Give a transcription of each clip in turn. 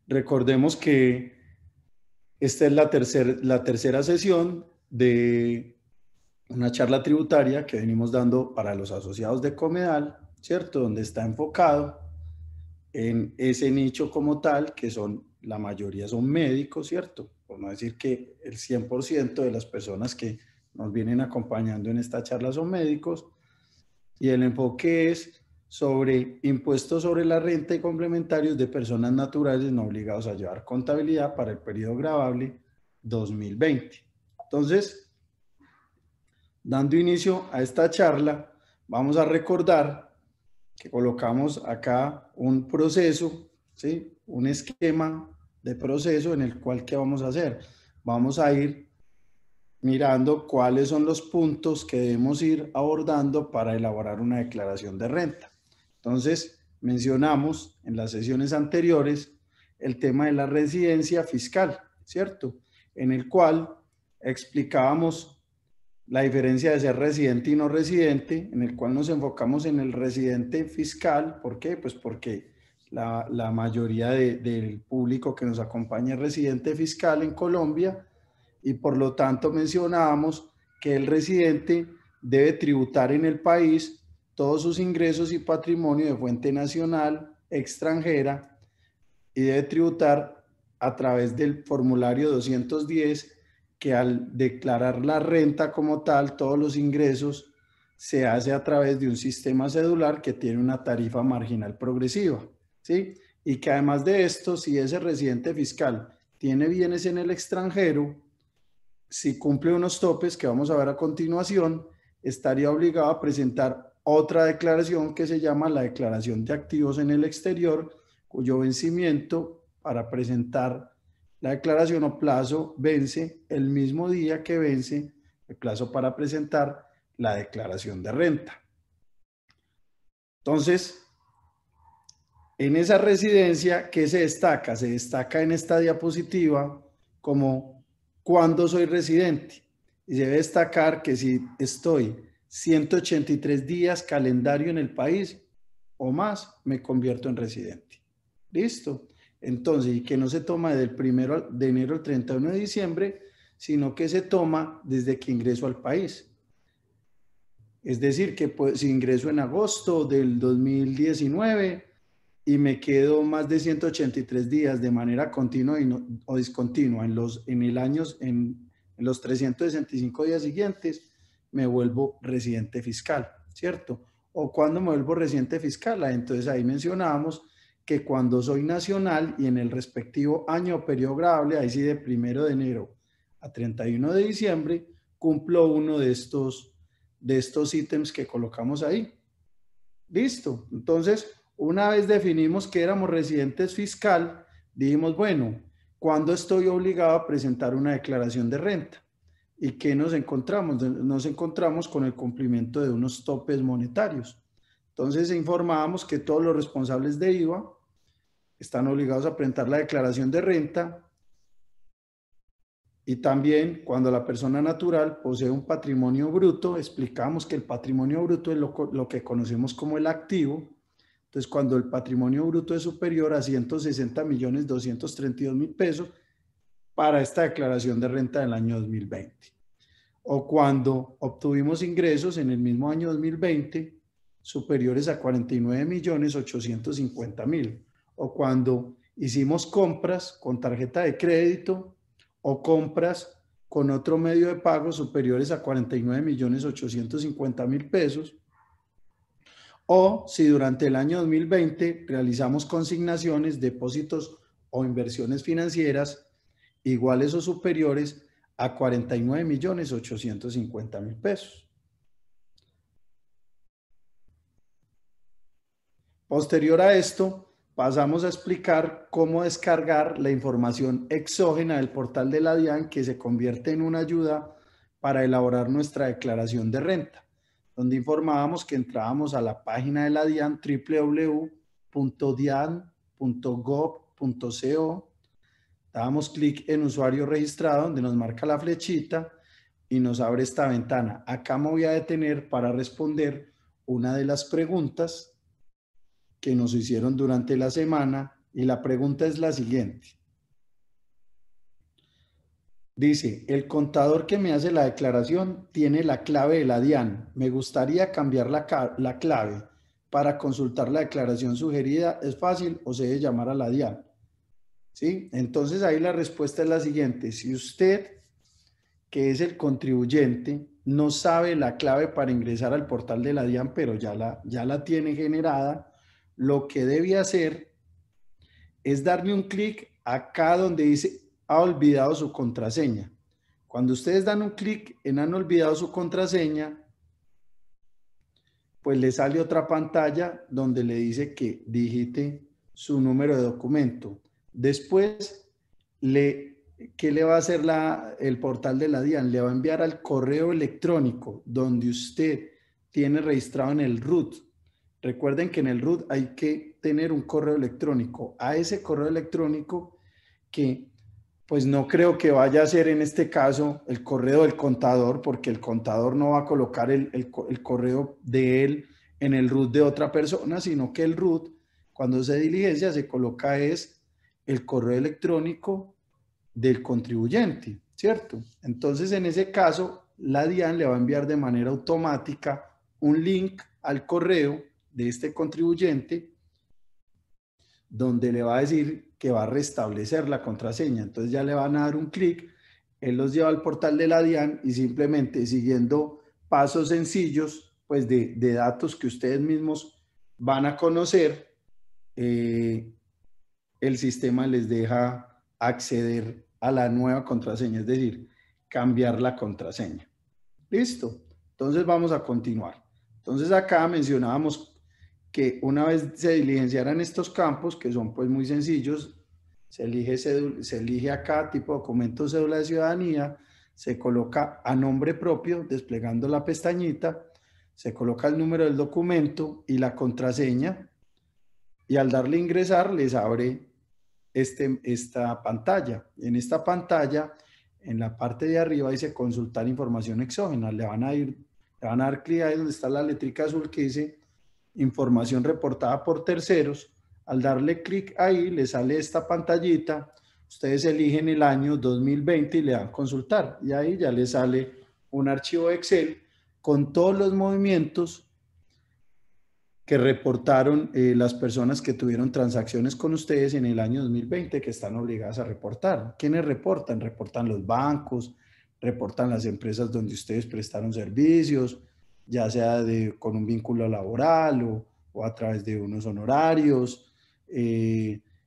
Recordemos que esta es la tercera sesión de una charla tributaria que venimos dando para los asociados de Comedal, ¿cierto? Donde está enfocado en ese nicho como tal, que son, la mayoría son médicos, ¿cierto? Por no decir que el 100% de las personas que nos vienen acompañando en esta charla son médicos, y el enfoque es sobre impuestos sobre la renta y complementarios de personas naturales no obligados a llevar contabilidad para el periodo gravable 2020. Entonces, dando inicio a esta charla, vamos a recordar que colocamos acá un proceso, ¿sí? Un esquema de proceso en el cual, ¿qué vamos a hacer? Vamos a ir mirando cuáles son los puntos que debemos ir abordando para elaborar una declaración de renta. Entonces, mencionamos en las sesiones anteriores el tema de la residencia fiscal, ¿cierto? En el cual explicábamos la diferencia de ser residente y no residente, en el cual nos enfocamos en el residente fiscal. ¿Por qué? Pues porque la mayoría del público que nos acompaña es residente fiscal en Colombia, y por lo tanto mencionábamos que el residente debe tributar en el país todos sus ingresos y patrimonio de fuente nacional, extranjera, y debe tributar a través del formulario 210, que al declarar la renta como tal, todos los ingresos, se hace a través de un sistema cedular que tiene una tarifa marginal progresiva, ¿sí? Y que además de esto, si ese residente fiscal tiene bienes en el extranjero, si cumple unos topes que vamos a ver a continuación, estaría obligado a presentar otra declaración que se llama la declaración de activos en el exterior, cuyo vencimiento para presentar la declaración o plazo vence el mismo día que vence el plazo para presentar la declaración de renta. Entonces, en esa residencia, ¿qué se destaca? Se destaca en esta diapositiva como cuándo soy residente. Y se debe destacar que si estoy 183 días calendario en el país o más, me convierto en residente. ¿Listo? Entonces, y que no se toma del 1 de enero al 31 de diciembre, sino que se toma desde que ingreso al país. Es decir, que pues, si ingreso en agosto del 2019 y me quedo más de 183 días de manera continua o discontinua en los 365 días siguientes, me vuelvo residente fiscal, ¿cierto? O cuando me vuelvo residente fiscal, entonces ahí mencionábamos que cuando soy nacional y en el respectivo año o periodo gravable, ahí sí de 1 de enero a 31 de diciembre, cumplo uno de estos ítems que colocamos ahí. Listo. Entonces, una vez definimos que éramos residentes fiscal, dijimos, bueno, ¿cuándo estoy obligado a presentar una declaración de renta? ¿Y qué nos encontramos? Nos encontramos con el cumplimiento de unos topes monetarios. Entonces, informábamos que todos los responsables de IVA están obligados a presentar la declaración de renta, y también cuando la persona natural posee un patrimonio bruto, explicamos que el patrimonio bruto es lo que conocemos como el activo. Entonces, cuando el patrimonio bruto es superior a 160.232.000 pesos para esta declaración de renta del año 2020. O cuando obtuvimos ingresos en el mismo año 2020 superiores a 49.850.000. O cuando hicimos compras con tarjeta de crédito o compras con otro medio de pago superiores a 49.850.000 pesos. O si durante el año 2020 realizamos consignaciones, depósitos o inversiones financieras iguales o superiores a 49.850.000 pesos. Posterior a esto, pasamos a explicar cómo descargar la información exógena del portal de la DIAN, que se convierte en una ayuda para elaborar nuestra declaración de renta, donde informábamos que entrábamos a la página de la DIAN, www.dian.gov.co, dábamos clic en usuario registrado, donde nos marca la flechita y nos abre esta ventana. Acá me voy a detener para responder una de las preguntas que nos hicieron durante la semana Y la pregunta es la siguiente. Dice, el contador que me hace la declaración tiene la clave de la DIAN. Me gustaría cambiar la clave para consultar la declaración sugerida. ¿Es fácil o se debe llamar a la DIAN? ¿Sí? Entonces ahí la respuesta es la siguiente. Si usted, que es el contribuyente, no sabe la clave para ingresar al portal de la DIAN, pero ya la tiene generada, lo que debe hacer es darle un clic acá donde dice ha olvidado su contraseña. Cuando ustedes dan un clic en han olvidado su contraseña, pues le sale otra pantalla donde le dice que digite su número de documento. Después, ¿qué le va a hacer el portal de la DIAN? Le va a enviar al correo electrónico donde usted tiene registrado en el root. Recuerden que en el root hay que tener un correo electrónico. A ese correo electrónico que pues no creo que vaya a ser en este caso el correo del contador, porque el contador no va a colocar el correo de él en el root de otra persona, sino que el root, cuando se diligencia, se coloca es el correo electrónico del contribuyente, ¿cierto? Entonces, en ese caso, la DIAN le va a enviar de manera automática un link al correo de este contribuyente donde le va a decir que va a restablecer la contraseña. Entonces ya le van a dar un clic, él los lleva al portal de la DIAN y simplemente siguiendo pasos sencillos, pues de datos que ustedes mismos van a conocer, el sistema les deja acceder a la nueva contraseña, es decir, cambiar la contraseña. ¿Listo? Entonces vamos a continuar. Entonces acá mencionábamos que una vez se diligenciaran estos campos, que son pues muy sencillos, se elige acá tipo documento cédula de ciudadanía, se coloca a nombre propio, desplegando la pestañita, se coloca el número del documento y la contraseña, y al darle a ingresar les abre esta pantalla. En esta pantalla, en la parte de arriba dice consultar información exógena, le van a dar clic ahí donde está la letrica azul que dice información reportada por terceros. Al darle clic ahí, le sale esta pantallita. Ustedes eligen el año 2020 y le dan consultar. Y ahí ya les sale un archivo Excel con todos los movimientos que reportaron las personas que tuvieron transacciones con ustedes en el año 2020 que están obligadas a reportar. ¿Quiénes reportan? Reportan los bancos, reportan las empresas donde ustedes prestaron servicios, ya sea con un vínculo laboral o a través de unos honorarios,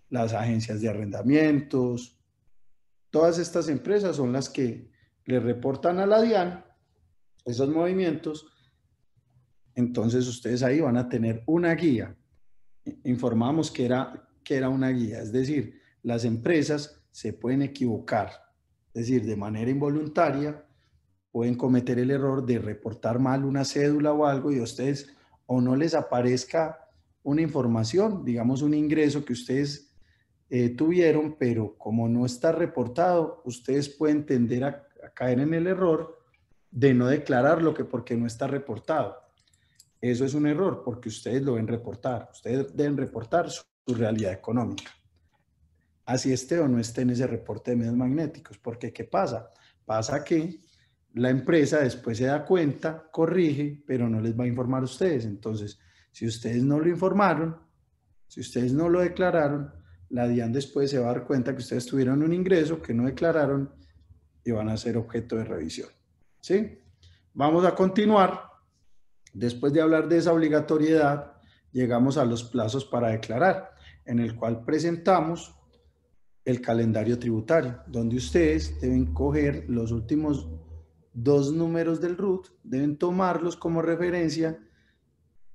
las agencias de arrendamientos. Todas estas empresas son las que le reportan a la DIAN esos movimientos. Entonces ustedes ahí van a tener una guía. Informamos que era una guía, es decir, las empresas se pueden equivocar, es decir, de manera involuntaria pueden cometer el error de reportar mal una cédula o algo y a ustedes o no les aparezca una información, digamos un ingreso que ustedes tuvieron, pero como no está reportado, ustedes pueden tender a caer en el error de no declararlo porque no está reportado. Eso es un error porque ustedes lo deben reportar. Ustedes deben reportar su realidad económica. Así esté o no esté en ese reporte de medios magnéticos. Porque ¿qué pasa? Pasa que la empresa después se da cuenta, corrige, pero no les va a informar a ustedes. Entonces, si ustedes no lo informaron, si ustedes no lo declararon, la DIAN después se va a dar cuenta que ustedes tuvieron un ingreso que no declararon y van a ser objeto de revisión. ¿Sí? Vamos a continuar. Después de hablar de esa obligatoriedad, llegamos a los plazos para declarar, en el cual presentamos el calendario tributario, donde ustedes deben coger los últimos 2 números del RUT, deben tomarlos como referencia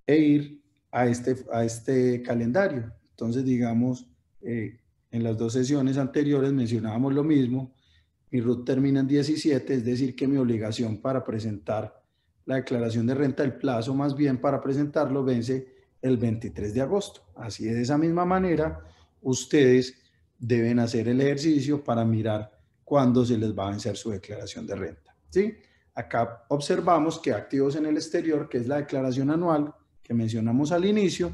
e ir a este calendario. Entonces, digamos, en las 2 sesiones anteriores mencionábamos lo mismo. Mi RUT termina en 17, es decir, que mi obligación para presentar la declaración de renta, el plazo más bien para presentarlo vence el 23 de agosto. Así de esa misma manera, ustedes deben hacer el ejercicio para mirar cuándo se les va a vencer su declaración de renta. ¿Sí? Acá observamos que activos en el exterior, que es la declaración anual que mencionamos al inicio,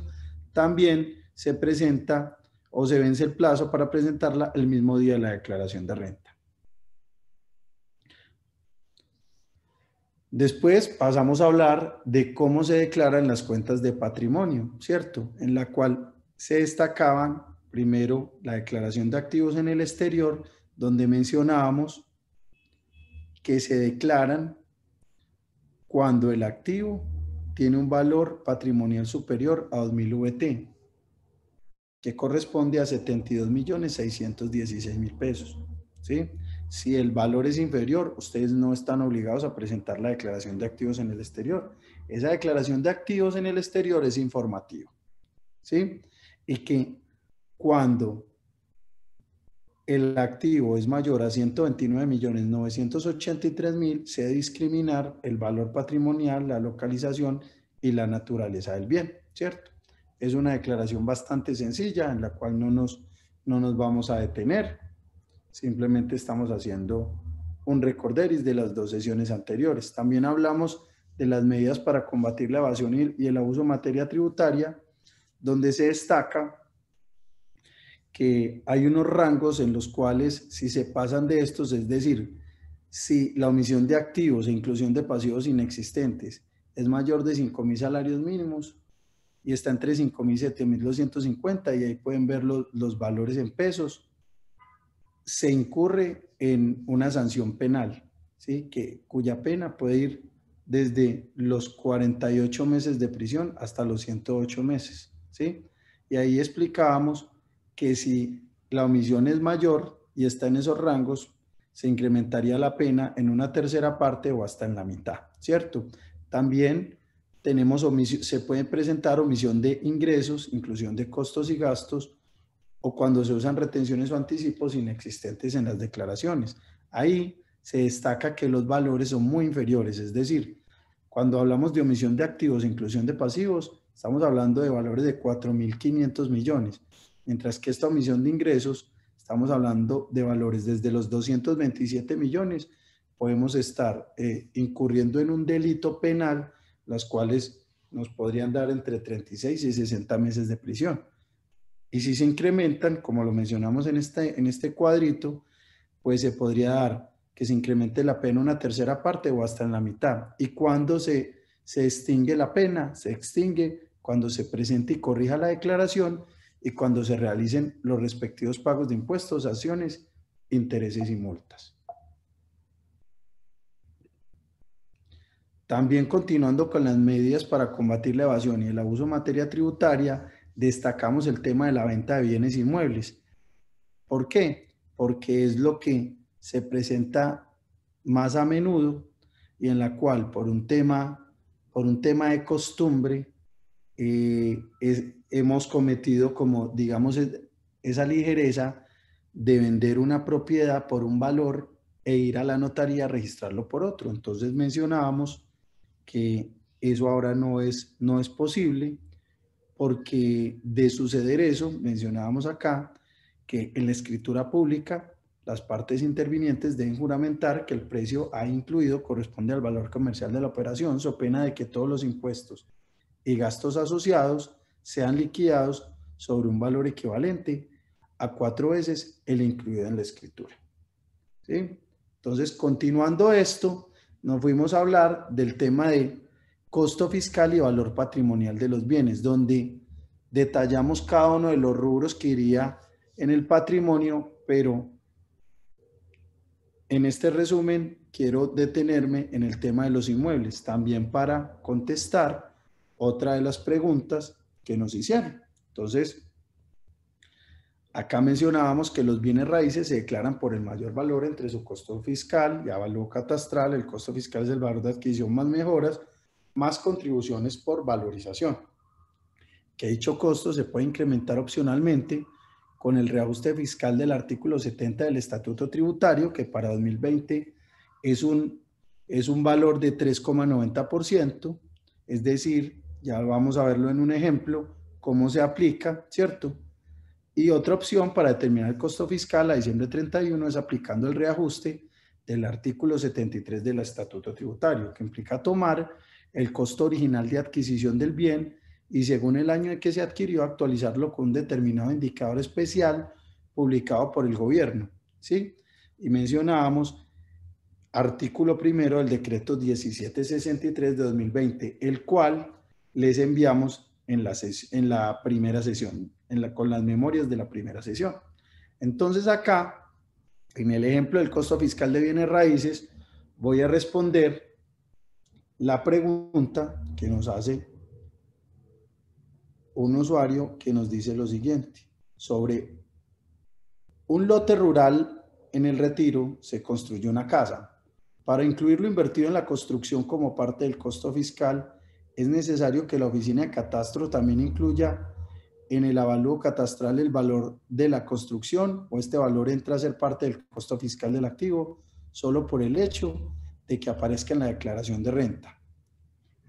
también se presenta o se vence el plazo para presentarla el mismo día de la declaración de renta. Después pasamos a hablar de cómo se declaran las cuentas de patrimonio, ¿cierto? En la cual se destacaban primero la declaración de activos en el exterior, donde mencionábamos que se declaran cuando el activo tiene un valor patrimonial superior a 2.000 VT, que corresponde a 72.616.000 pesos, ¿sí? Si el valor es inferior, ustedes no están obligados a presentar la declaración de activos en el exterior. Esa declaración de activos en el exterior es informativa, ¿sí? Y que cuando el activo es mayor a 129.983.000, se debe discriminar el valor patrimonial, la localización y la naturaleza del bien, ¿cierto? Es una declaración bastante sencilla en la cual no nos vamos a detener. Simplemente estamos haciendo un recorderis de las dos sesiones anteriores. También hablamos de las medidas para combatir la evasión y el abuso de materia tributaria, donde se destaca que hay unos rangos en los cuales si se pasan de estos, es decir, si la omisión de activos e inclusión de pasivos inexistentes es mayor de 5.000 salarios mínimos y está entre 5.000 y 7.250, y ahí pueden ver los valores en pesos, se incurre en una sanción penal, ¿sí? Cuya pena puede ir desde los 48 meses de prisión hasta los 108 meses, ¿sí? Y ahí explicábamos que si la omisión es mayor y está en esos rangos, se incrementaría la pena en una tercera parte o hasta en la mitad, ¿cierto? También tenemos se puede presentar omisión de ingresos, inclusión de costos y gastos, o cuando se usan retenciones o anticipos inexistentes en las declaraciones. Ahí se destaca que los valores son muy inferiores, es decir, cuando hablamos de omisión de activos e inclusión de pasivos, estamos hablando de valores de 4.500 millones, mientras que esta omisión de ingresos, estamos hablando de valores desde los 227 millones, podemos estar incurriendo en un delito penal, las cuales nos podrían dar entre 36 y 60 meses de prisión. Y si se incrementan, como lo mencionamos en este cuadrito, pues se podría dar que se incremente la pena una tercera parte o hasta en la mitad. Y cuando se extingue la pena, se extingue cuando se presente y corrija la declaración y cuando se realicen los respectivos pagos de impuestos, sanciones, intereses y multas. También, continuando con las medidas para combatir la evasión y el abuso de materia tributaria, destacamos el tema de la venta de bienes inmuebles. ¿Por qué? Porque es lo que se presenta más a menudo y en la cual por un tema de costumbre hemos cometido, como digamos, esa ligereza de vender una propiedad por un valor e ir a la notaría a registrarlo por otro. Entonces mencionábamos que eso ahora no es posible, porque de suceder eso, mencionábamos acá, que en la escritura pública las partes intervinientes deben juramentar que el precio ha incluido corresponde al valor comercial de la operación, so pena de que todos los impuestos y gastos asociados sean liquidados sobre un valor equivalente a 4 veces el incluido en la escritura. ¿Sí? Entonces, continuando esto, nos fuimos a hablar del tema de costo fiscal y valor patrimonial de los bienes, donde detallamos cada uno de los rubros que iría en el patrimonio, pero en este resumen quiero detenerme en el tema de los inmuebles, también para contestar otra de las preguntas que nos hicieron. Entonces, acá mencionábamos que los bienes raíces se declaran por el mayor valor entre su costo fiscal y avalúo catastral. El costo fiscal es el valor de adquisición más mejoras, más contribuciones por valorización. Que dicho costo se puede incrementar opcionalmente con el reajuste fiscal del artículo 70 del Estatuto Tributario, que para 2020 es un valor de 3,90%, es decir, ya vamos a verlo en un ejemplo, cómo se aplica, ¿cierto? Y otra opción para determinar el costo fiscal a diciembre 31 es aplicando el reajuste del artículo 73 del Estatuto Tributario, que implica tomar el costo original de adquisición del bien y según el año en que se adquirió, actualizarlo con un determinado indicador especial publicado por el gobierno, ¿sí? Y mencionábamos artículo primero del decreto 1763 de 2020, el cual les enviamos en la primera sesión, con las memorias de la primera sesión. Entonces acá, en el ejemplo del costo fiscal de bienes raíces, voy a responder la pregunta que nos hace un usuario que nos dice lo siguiente: sobre un lote rural en el Retiro se construyó una casa. Para incluir lo invertido en la construcción como parte del costo fiscal, es necesario que la oficina de catastro también incluya en el avalúo catastral el valor de la construcción, o este valor entra a ser parte del costo fiscal del activo solo por el hecho de que aparezca en la declaración de renta.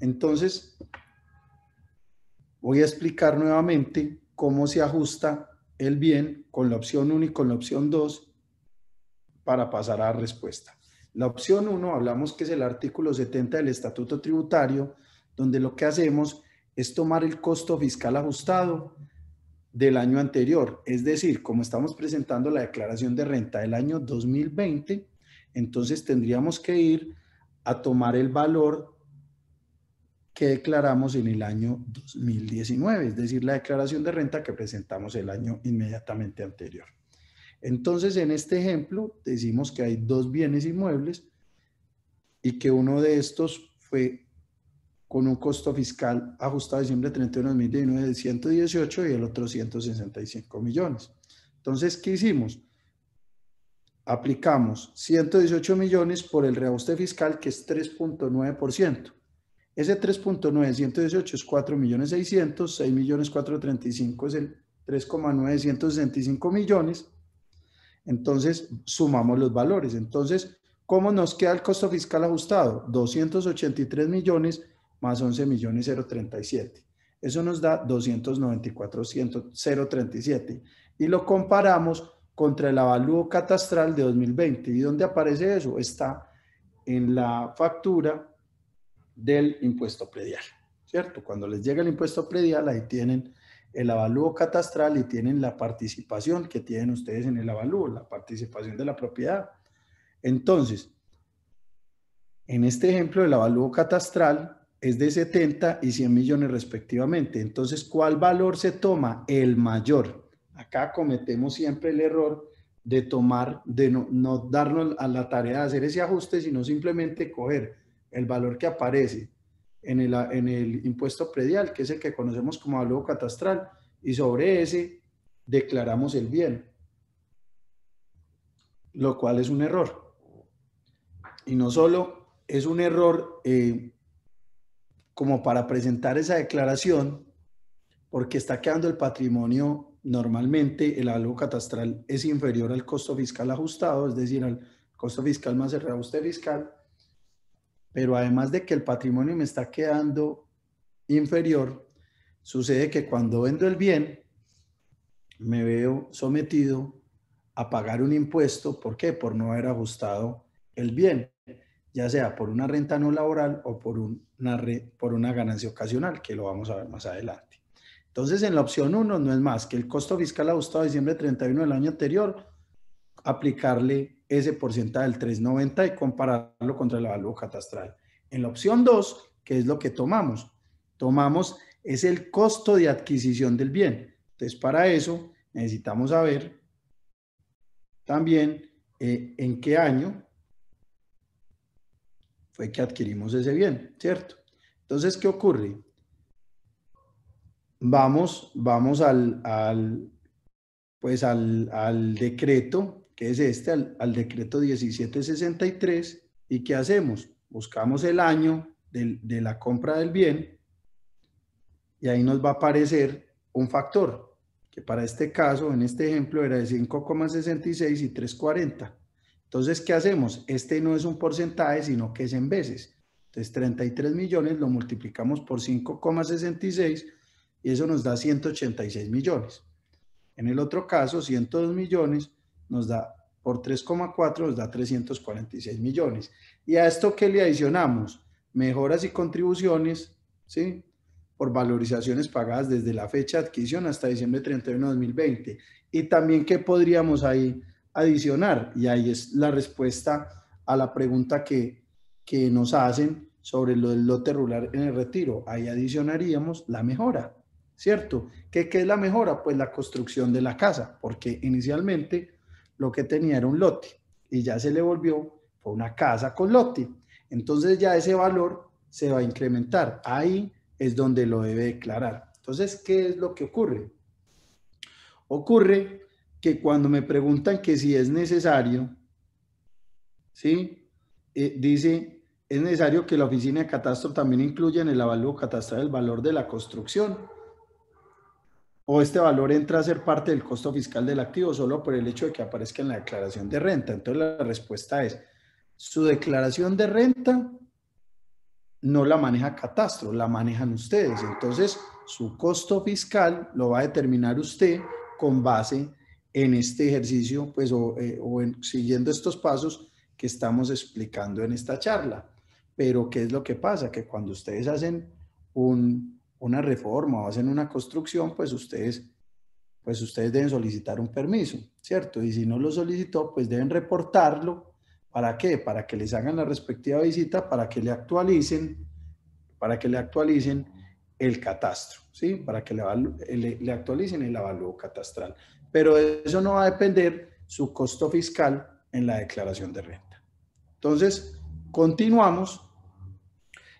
Entonces, voy a explicar nuevamente cómo se ajusta el bien con la opción 1 y con la opción 2 para pasar a la respuesta. La opción 1, hablamos que es el artículo 70 del Estatuto Tributario, donde lo que hacemos es tomar el costo fiscal ajustado del año anterior. Es decir, como estamos presentando la declaración de renta del año 2020, entonces tendríamos que ir a tomar el valor que declaramos en el año 2019, es decir, la declaración de renta que presentamos el año inmediatamente anterior. Entonces, en este ejemplo, decimos que hay dos bienes inmuebles y que uno de estos fue con un costo fiscal ajustado a diciembre 31 de 2019 de 118 y el otro 165 millones. Entonces, ¿qué hicimos? Aplicamos 118 millones por el reajuste fiscal, que es 3.9%. Ese 3.9, 118 es 4.600.000, 6.435.000 es el 3.9, 165 millones. Entonces, sumamos los valores. Entonces, ¿cómo nos queda el costo fiscal ajustado? 283 millones más 11 millones 037. Eso nos da 294.037. Y lo comparamos contra el avalúo catastral de 2020. ¿Y dónde aparece eso? Está en la factura del impuesto predial, ¿cierto? Cuando les llega el impuesto predial, ahí tienen el avalúo catastral y tienen la participación que tienen ustedes en el avalúo, la participación de la propiedad. Entonces, en este ejemplo, el avalúo catastral es de 70 y 100 millones respectivamente. Entonces, ¿cuál valor se toma? El mayor. Acá cometemos siempre el error de tomar, de no darnos a la tarea de hacer ese ajuste, sino simplemente coger el valor que aparece en el impuesto predial, que es el que conocemos como avalúo catastral, y sobre ese declaramos el bien, lo cual es un error. Y no solo es un error como para presentar esa declaración, porque está quedando el patrimonio, normalmente el avalúo catastral es inferior al costo fiscal ajustado, es decir, al costo fiscal más el reajuste fiscal, pero además de que el patrimonio me está quedando inferior, sucede que cuando vendo el bien, me veo sometido a pagar un impuesto. ¿Por qué? Por no haber ajustado el bien, ya sea por una renta no laboral o por una ganancia ocasional, que lo vamos a ver más adelante. Entonces, en la opción 1 no es más que el costo fiscal ajustado a diciembre 31 del año anterior, aplicarle ese porcentaje del 3.90 y compararlo contra el avalúo catastral. En la opción 2, ¿qué es lo que tomamos? Es el costo de adquisición del bien. Entonces, para eso necesitamos saber también en qué año fue que adquirimos ese bien, ¿cierto? Entonces, ¿qué ocurre? Vamos al decreto, que es este, al decreto 1763, ¿y qué hacemos? Buscamos el año de la compra del bien y ahí nos va a aparecer un factor, que para este caso, en este ejemplo, era de 5,66 y 3,40. Entonces, ¿qué hacemos? Este no es un porcentaje, sino que es en veces. Entonces, 33 millones lo multiplicamos por 5,66 y eso nos da 186 millones. En el otro caso, 102 millones nos da por 3,4, nos da 346 millones. ¿Y a esto qué le adicionamos? Mejoras y contribuciones, ¿sí? por valorizaciones pagadas desde la fecha de adquisición hasta diciembre 31 de 2020. Y también, ¿qué podríamos ahí adicionar? Y ahí es la respuesta a la pregunta que nos hacen sobre lo del lote rural en el retiro. Ahí adicionaríamos la mejora, ¿cierto? ¿Qué es la mejora? Pues la construcción de la casa, porque inicialmente lo que tenía era un lote y ya se le volvió fue una casa con lote. Entonces ya ese valor se va a incrementar. Ahí es donde lo debe declarar. Entonces, ¿qué es lo que ocurre? Ocurre que cuando me preguntan que si es necesario, ¿sí? Dice, es necesario que la oficina de catastro también incluya en el avalúo catastral el valor de la construcción, o este valor entra a ser parte del costo fiscal del activo solo por el hecho de que aparezca en la declaración de renta. Entonces la respuesta es, su declaración de renta no la maneja catastro, la manejan ustedes. Entonces su costo fiscal lo va a determinar usted con base en este ejercicio, pues, siguiendo estos pasos que estamos explicando en esta charla. Pero ¿qué es lo que pasa? Que cuando ustedes hacen una reforma o hacen una construcción, pues ustedes deben solicitar un permiso, ¿cierto? Y si no lo solicitó, pues deben reportarlo. ¿Para qué? Para que les hagan la respectiva visita, para que le actualicen el catastro, ¿sí? Para que le actualicen el avalúo catastral. Pero de eso no va a depender su costo fiscal en la declaración de renta. Entonces, continuamos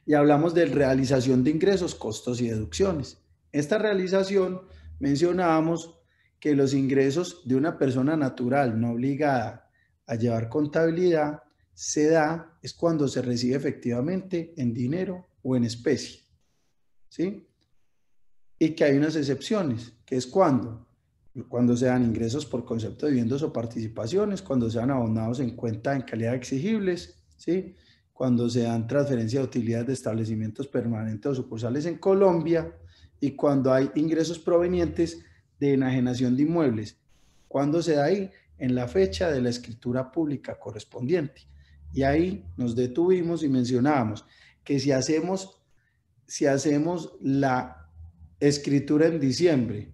y hablamos de realización de ingresos, costos y deducciones. Esta realización mencionábamos que los ingresos de una persona natural no obligada a llevar contabilidad se da es cuando se recibe efectivamente en dinero o en especie, ¿sí? Y que hay unas excepciones, que es cuando se dan ingresos por concepto de dividendos o participaciones, cuando sean abonados en cuenta en calidad de exigibles, ¿sí? Cuando se dan transferencia de utilidades de establecimientos permanentes o sucursales en Colombia y cuando hay ingresos provenientes de enajenación de inmuebles. ¿Cuándo se da ahí? En la fecha de la escritura pública correspondiente. Y ahí nos detuvimos y mencionábamos que si hacemos la escritura en diciembre,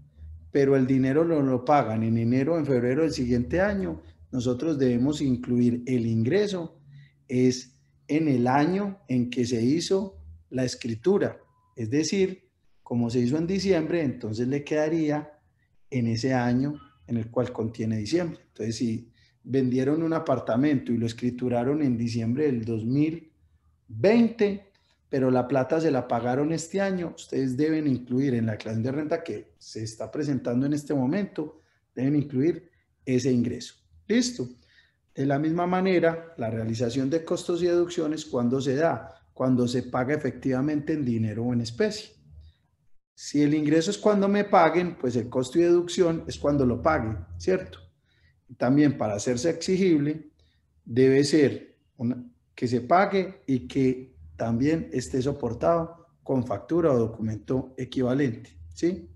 pero el dinero no lo pagan en enero o en febrero del siguiente año, nosotros debemos incluir el ingreso es en el año en que se hizo la escritura. Es decir, como se hizo en diciembre, entonces le quedaría en ese año en el cual contiene diciembre. Entonces, si vendieron un apartamento y lo escrituraron en diciembre del 2020, pero la plata se la pagaron este año, ustedes deben incluir en la declaración de renta que se está presentando en este momento, deben incluir ese ingreso. ¿Listo? De la misma manera, la realización de costos y deducciones, ¿cuándo se da? Cuando se paga efectivamente en dinero o en especie. Si el ingreso es cuando me paguen, pues el costo y deducción es cuando lo paguen, ¿cierto? También para hacerse exigible, debe ser que se pague y que también esté soportado con factura o documento equivalente, ¿sí?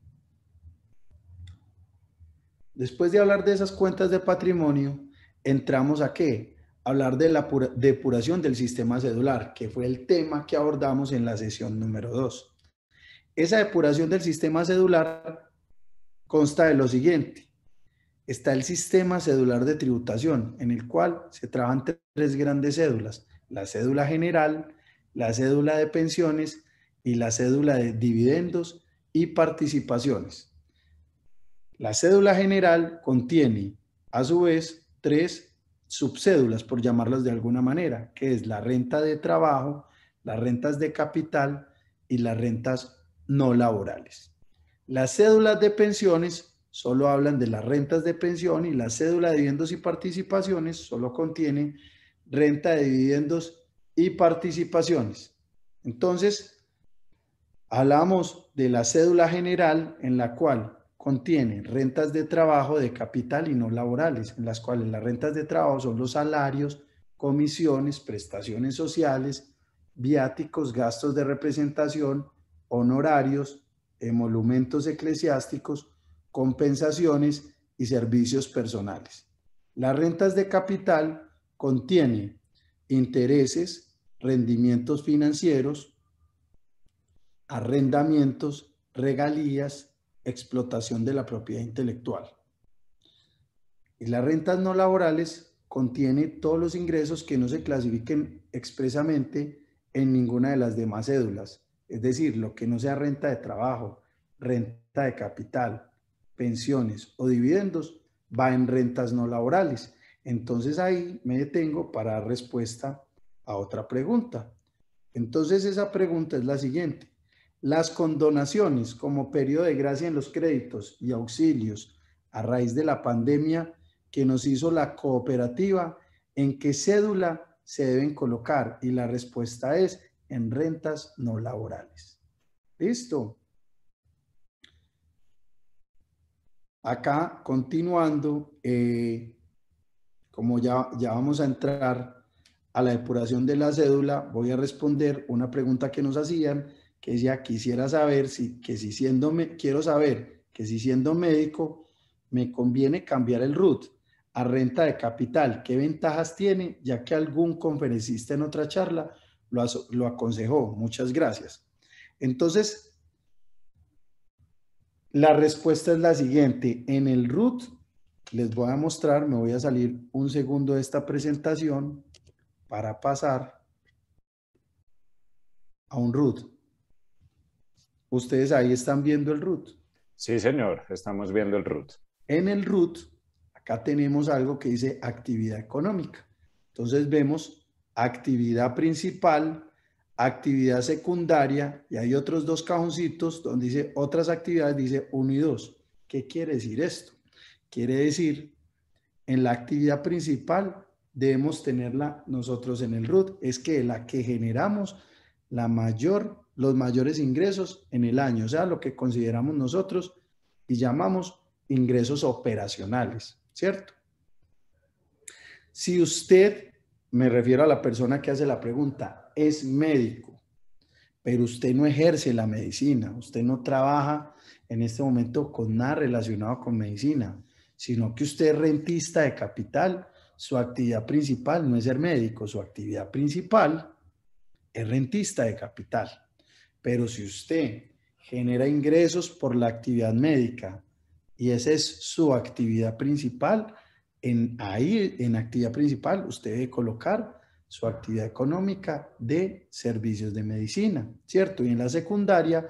Después de hablar de esas cuentas de patrimonio, entramos a ¿qué? Hablar de la depuración del sistema cedular, que fue el tema que abordamos en la sesión número 2. Esa depuración del sistema cedular consta de lo siguiente. Está el sistema cedular de tributación, en el cual se trabajan tres grandes cédulas: la cédula general, la cédula de pensiones y la cédula de dividendos y participaciones. La cédula general contiene, a su vez, tres subcédulas, por llamarlas de alguna manera, que es la renta de trabajo, las rentas de capital y las rentas no laborales. Las cédulas de pensiones solo hablan de las rentas de pensión y la cédula de dividendos y participaciones solo contiene renta de dividendos y participaciones. Entonces, hablamos de la cédula general en la cual contiene rentas de trabajo, de capital y no laborales, en las cuales las rentas de trabajo son los salarios, comisiones, prestaciones sociales, viáticos, gastos de representación, honorarios, emolumentos eclesiásticos, compensaciones y servicios personales. Las rentas de capital contienen intereses, rendimientos financieros, arrendamientos, regalías, explotación de la propiedad intelectual. Y las rentas no laborales contiene todos los ingresos que no se clasifiquen expresamente en ninguna de las demás cédulas. Es decir, lo que no sea renta de trabajo, renta de capital, pensiones o dividendos, va en rentas no laborales. Entonces ahí me detengo para dar respuesta a otra pregunta. Entonces esa pregunta es la siguiente. Las condonaciones como periodo de gracia en los créditos y auxilios a raíz de la pandemia que nos hizo la cooperativa, ¿en qué cédula se deben colocar? Y la respuesta es en rentas no laborales. ¿Listo? Acá, continuando, como ya vamos a entrar a la depuración de la cédula, voy a responder una pregunta que nos hacían, que decía, quiero saber que si siendo médico me conviene cambiar el RUT a renta de capital. ¿Qué ventajas tiene? Ya que algún conferencista en otra charla lo aconsejó. Muchas gracias. Entonces, la respuesta es la siguiente. En el RUT, les voy a mostrar, me voy a salir un segundo de esta presentación para pasar a un RUT. Ustedes ahí están viendo el RUT. Sí, señor, estamos viendo el RUT. En el RUT, acá tenemos algo que dice actividad económica. Entonces vemos actividad principal, actividad secundaria, y hay otros dos cajoncitos donde dice otras actividades, dice 1 y 2. ¿Qué quiere decir esto? Quiere decir, en la actividad principal debemos tenerla nosotros en el RUT, es que la que generamos los mayores ingresos en el año, o sea, lo que consideramos nosotros y llamamos ingresos operacionales, ¿cierto? Si usted, me refiero a la persona que hace la pregunta, es médico, pero usted no ejerce la medicina, usted no trabaja en este momento con nada relacionado con medicina, sino que usted es rentista de capital, su actividad principal no es ser médico, su actividad principal es rentista de capital. Pero si usted genera ingresos por la actividad médica y esa es su actividad principal, en actividad principal usted debe colocar su actividad económica de servicios de medicina, ¿cierto? Y en la secundaria,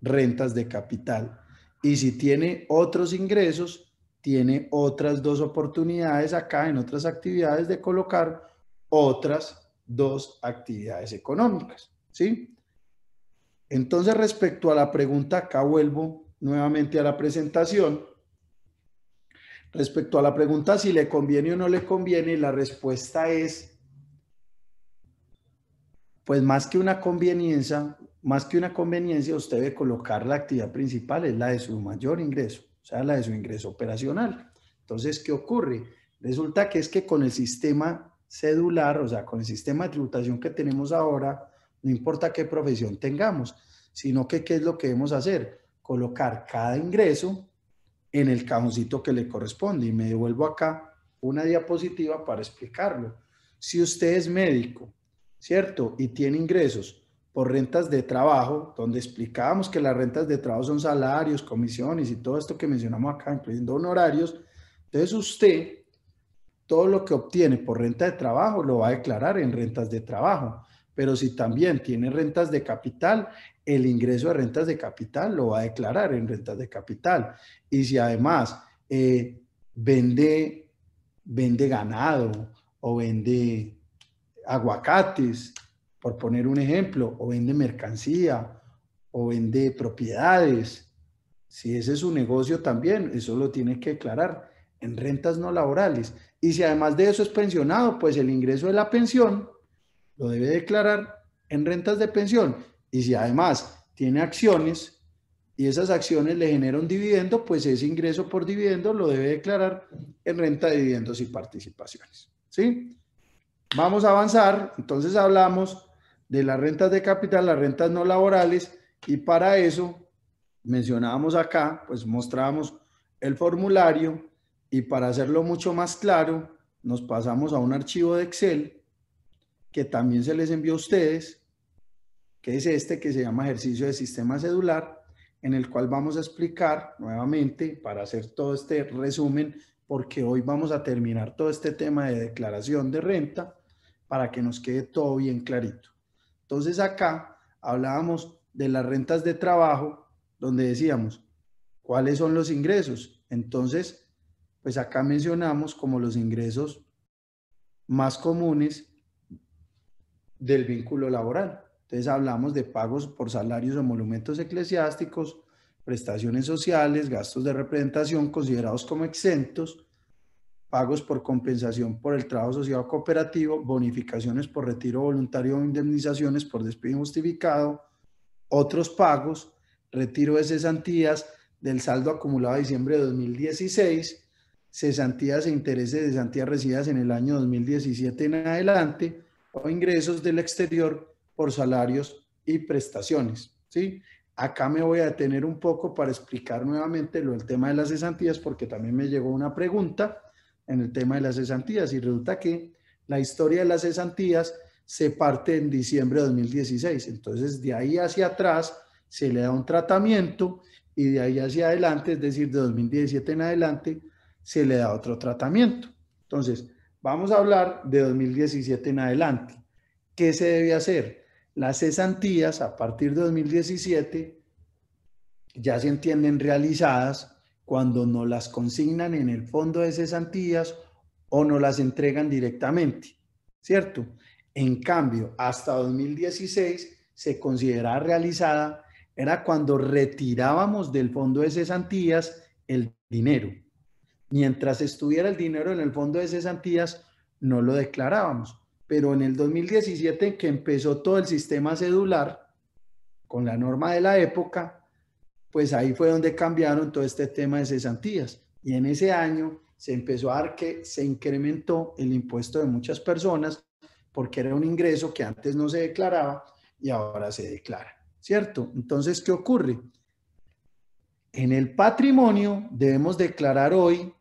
rentas de capital. Y si tiene otros ingresos, tiene otras dos oportunidades acá en otras actividades de colocar otras dos actividades económicas, ¿sí? Entonces, respecto a la pregunta, acá vuelvo nuevamente a la presentación. Respecto a la pregunta si le conviene o no le conviene, la respuesta es, pues más que una conveniencia, usted debe colocar la actividad principal, es la de su mayor ingreso, o sea, la de su ingreso operacional. Entonces, ¿qué ocurre? Resulta que es que con el sistema cedular, o sea, con el sistema de tributación que tenemos ahora, no importa qué profesión tengamos, sino que ¿qué es lo que debemos hacer? Colocar cada ingreso en el cajoncito que le corresponde. Y me devuelvo acá una diapositiva para explicarlo. Si usted es médico, ¿cierto? Y tiene ingresos por rentas de trabajo, donde explicábamos que las rentas de trabajo son salarios, comisiones y todo esto que mencionamos acá, incluyendo honorarios. Entonces usted, todo lo que obtiene por renta de trabajo lo va a declarar en rentas de trabajo. Pero si también tiene rentas de capital, el ingreso de rentas de capital lo va a declarar en rentas de capital. Y si además vende ganado o vende aguacates, por poner un ejemplo, o vende mercancía o vende propiedades, si ese es su negocio también, eso lo tiene que declarar en rentas no laborales. Y si además de eso es pensionado, pues el ingreso de la pensión lo debe declarar en rentas de pensión. Y si además tiene acciones y esas acciones le generan un dividendo, pues ese ingreso por dividendo lo debe declarar en renta de dividendos y participaciones. ¿Sí? Vamos a avanzar. Entonces hablamos de las rentas de capital, las rentas no laborales, y para eso mencionábamos acá, pues mostrábamos el formulario, y para hacerlo mucho más claro, nos pasamos a un archivo de Excel que también se les envió a ustedes, que es este que se llama ejercicio de sistema cedular, en el cual vamos a explicar nuevamente, para hacer todo este resumen, porque hoy vamos a terminar todo este tema de declaración de renta, para que nos quede todo bien clarito. Entonces acá hablábamos de las rentas de trabajo, donde decíamos, ¿cuáles son los ingresos? Entonces, pues acá mencionamos como los ingresos más comunes del vínculo laboral. Entonces hablamos de pagos por salarios o monumentos eclesiásticos, prestaciones sociales, gastos de representación considerados como exentos, pagos por compensación por el trabajo asociado cooperativo, bonificaciones por retiro voluntario o indemnizaciones por despido injustificado, otros pagos, retiro de cesantías del saldo acumulado a diciembre de 2016, cesantías e intereses de cesantías recibidas en el año 2017 en adelante, o ingresos del exterior por salarios y prestaciones, ¿sí? Acá me voy a detener un poco para explicar nuevamente lo del tema de las cesantías, porque también me llegó una pregunta en el tema de las cesantías y resulta que la historia de las cesantías se parte en diciembre de 2016. Entonces, de ahí hacia atrás se le da un tratamiento y de ahí hacia adelante, es decir, de 2017 en adelante, se le da otro tratamiento. Entonces, vamos a hablar de 2017 en adelante. ¿Qué se debe hacer? Las cesantías a partir de 2017 ya se entienden realizadas cuando no las consignan en el fondo de cesantías o no las entregan directamente, ¿cierto? En cambio, hasta 2016 se consideraba realizada, era cuando retirábamos del fondo de cesantías el dinero. Mientras estuviera el dinero en el fondo de cesantías, no lo declarábamos. Pero en el 2017, que empezó todo el sistema cedular, con la norma de la época, pues ahí fue donde cambiaron todo este tema de cesantías. Y en ese año se empezó a dar que se incrementó el impuesto de muchas personas porque era un ingreso que antes no se declaraba y ahora se declara, ¿cierto? Entonces, ¿qué ocurre? En el patrimonio debemos declarar hoy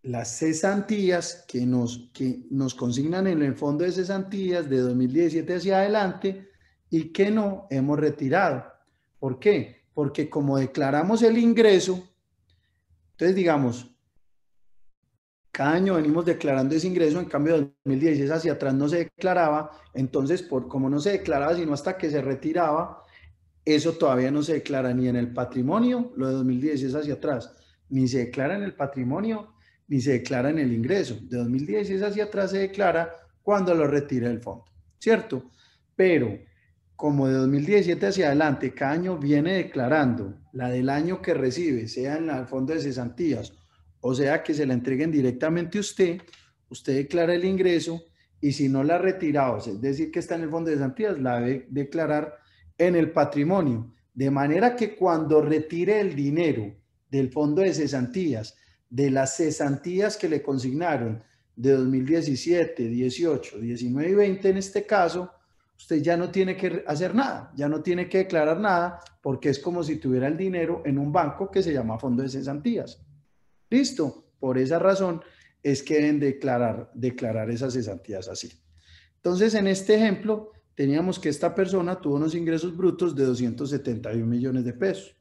las cesantías que nos consignan en el fondo de cesantías de 2017 hacia adelante y que no hemos retirado. ¿Por qué? Porque como declaramos el ingreso, entonces digamos, cada año venimos declarando ese ingreso, en cambio de 2016 hacia atrás no se declaraba, entonces como no se declaraba sino hasta que se retiraba, eso todavía no se declara ni en el patrimonio, lo de 2016 hacia atrás, ni se declara en el patrimonio, ni se declara en el ingreso. De 2016 hacia atrás se declara cuando lo retire del fondo, ¿cierto? Pero como de 2017 hacia adelante, cada año viene declarando la del año que recibe, sea en el fondo de cesantías, o sea que se la entreguen directamente a usted, usted declara el ingreso y si no la ha retirado, es decir, que está en el fondo de cesantías, la debe declarar en el patrimonio. De manera que cuando retire el dinero del fondo de cesantías, de las cesantías que le consignaron de 2017, 18, 19 y 20 en este caso, usted ya no tiene que hacer nada, ya no tiene que declarar nada, porque es como si tuviera el dinero en un banco que se llama fondo de cesantías. Listo, por esa razón es que deben declarar esas cesantías así. Entonces, en este ejemplo, teníamos que esta persona tuvo unos ingresos brutos de 271 millones de pesos.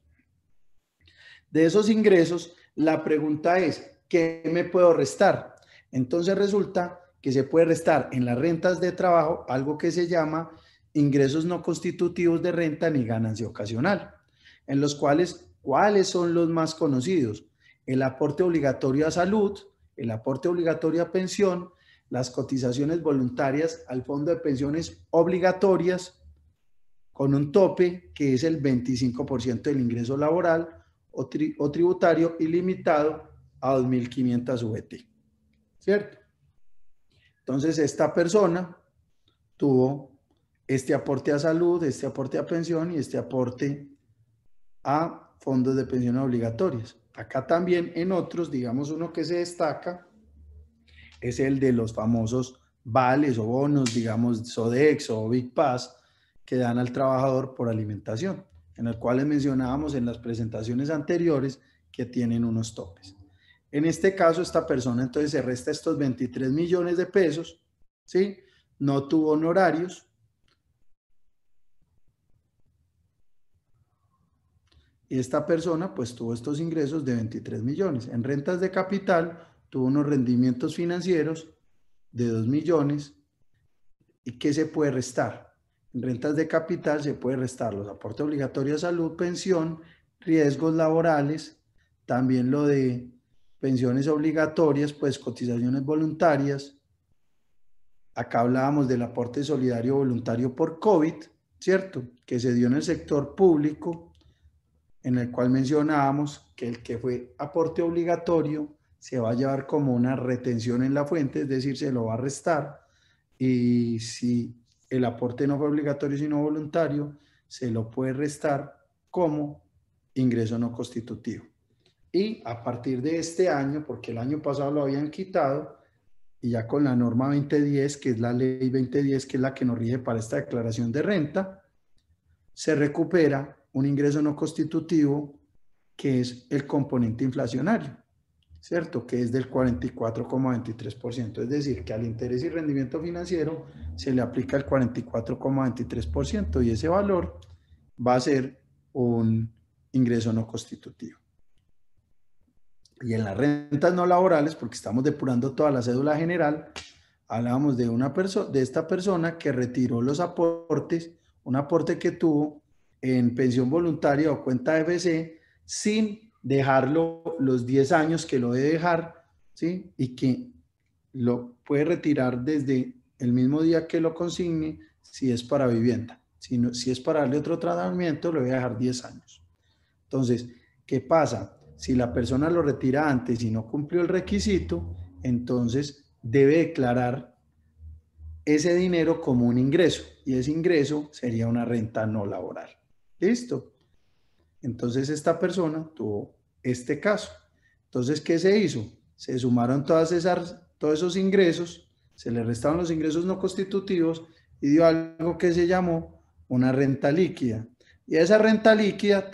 De esos ingresos, la pregunta es, ¿qué me puedo restar? Entonces resulta que se puede restar en las rentas de trabajo algo que se llama ingresos no constitutivos de renta ni ganancia ocasional, en los cuales, ¿cuáles son los más conocidos? El aporte obligatorio a salud, el aporte obligatorio a pensión, las cotizaciones voluntarias al fondo de pensiones obligatorias, con un tope que es el 25% del ingreso laboral o tributario ilimitado a 2.500 VT, ¿cierto? Entonces, esta persona tuvo este aporte a salud, este aporte a pensión y este aporte a fondos de pensión obligatorias. Acá también en otros, digamos uno que se destaca, es el de los famosos vales o bonos, digamos Sodexo o Big Pass, que dan al trabajador por alimentación, en el cual les mencionábamos en las presentaciones anteriores que tienen unos topes. En este caso, esta persona entonces se resta estos 23 millones de pesos, ¿sí? No tuvo honorarios, Y esta persona pues tuvo estos ingresos de 23 millones. En rentas de capital tuvo unos rendimientos financieros de 2 millones. ¿Y qué se puede restar? En rentas de capital se puede restar los aportes obligatorios a salud, pensión, riesgos laborales, también lo de pensiones obligatorias, pues cotizaciones voluntarias. Acá hablábamos del aporte solidario voluntario por COVID, ¿cierto? Que se dio en el sector público, en el cual mencionábamos que el que fue aporte obligatorio se va a llevar como una retención en la fuente, es decir, se lo va a restar, y si el aporte no fue obligatorio sino voluntario, se lo puede restar como ingreso no constitutivo. Y a partir de este año, porque el año pasado lo habían quitado, y ya con la norma 2010, que es la ley 2010, que es la que nos rige para esta declaración de renta, se recupera un ingreso no constitutivo que es el componente inflacionario, ¿cierto? Que es del 44,23%. Es decir, que al interés y rendimiento financiero se le aplica el 44,23% y ese valor va a ser un ingreso no constitutivo. Y en las rentas no laborales, porque estamos depurando toda la cédula general, hablábamos de esta persona que retiró los aportes, un aporte que tuvo en pensión voluntaria o cuenta FC sin dejarlo los 10 años que lo debe dejar, ¿sí? Y que lo puede retirar desde el mismo día que lo consigne si es para vivienda. Si es para darle otro tratamiento, lo voy a dejar 10 años. Entonces, ¿qué pasa? Si la persona lo retira antes y no cumplió el requisito, entonces debe declarar ese dinero como un ingreso y ese ingreso sería una renta no laboral. ¿Listo? Entonces esta persona tuvo este caso. Entonces, ¿qué se hizo? Se sumaron todos esos ingresos, se le restaron los ingresos no constitutivos y dio algo que se llamó una renta líquida. Y esa renta líquida,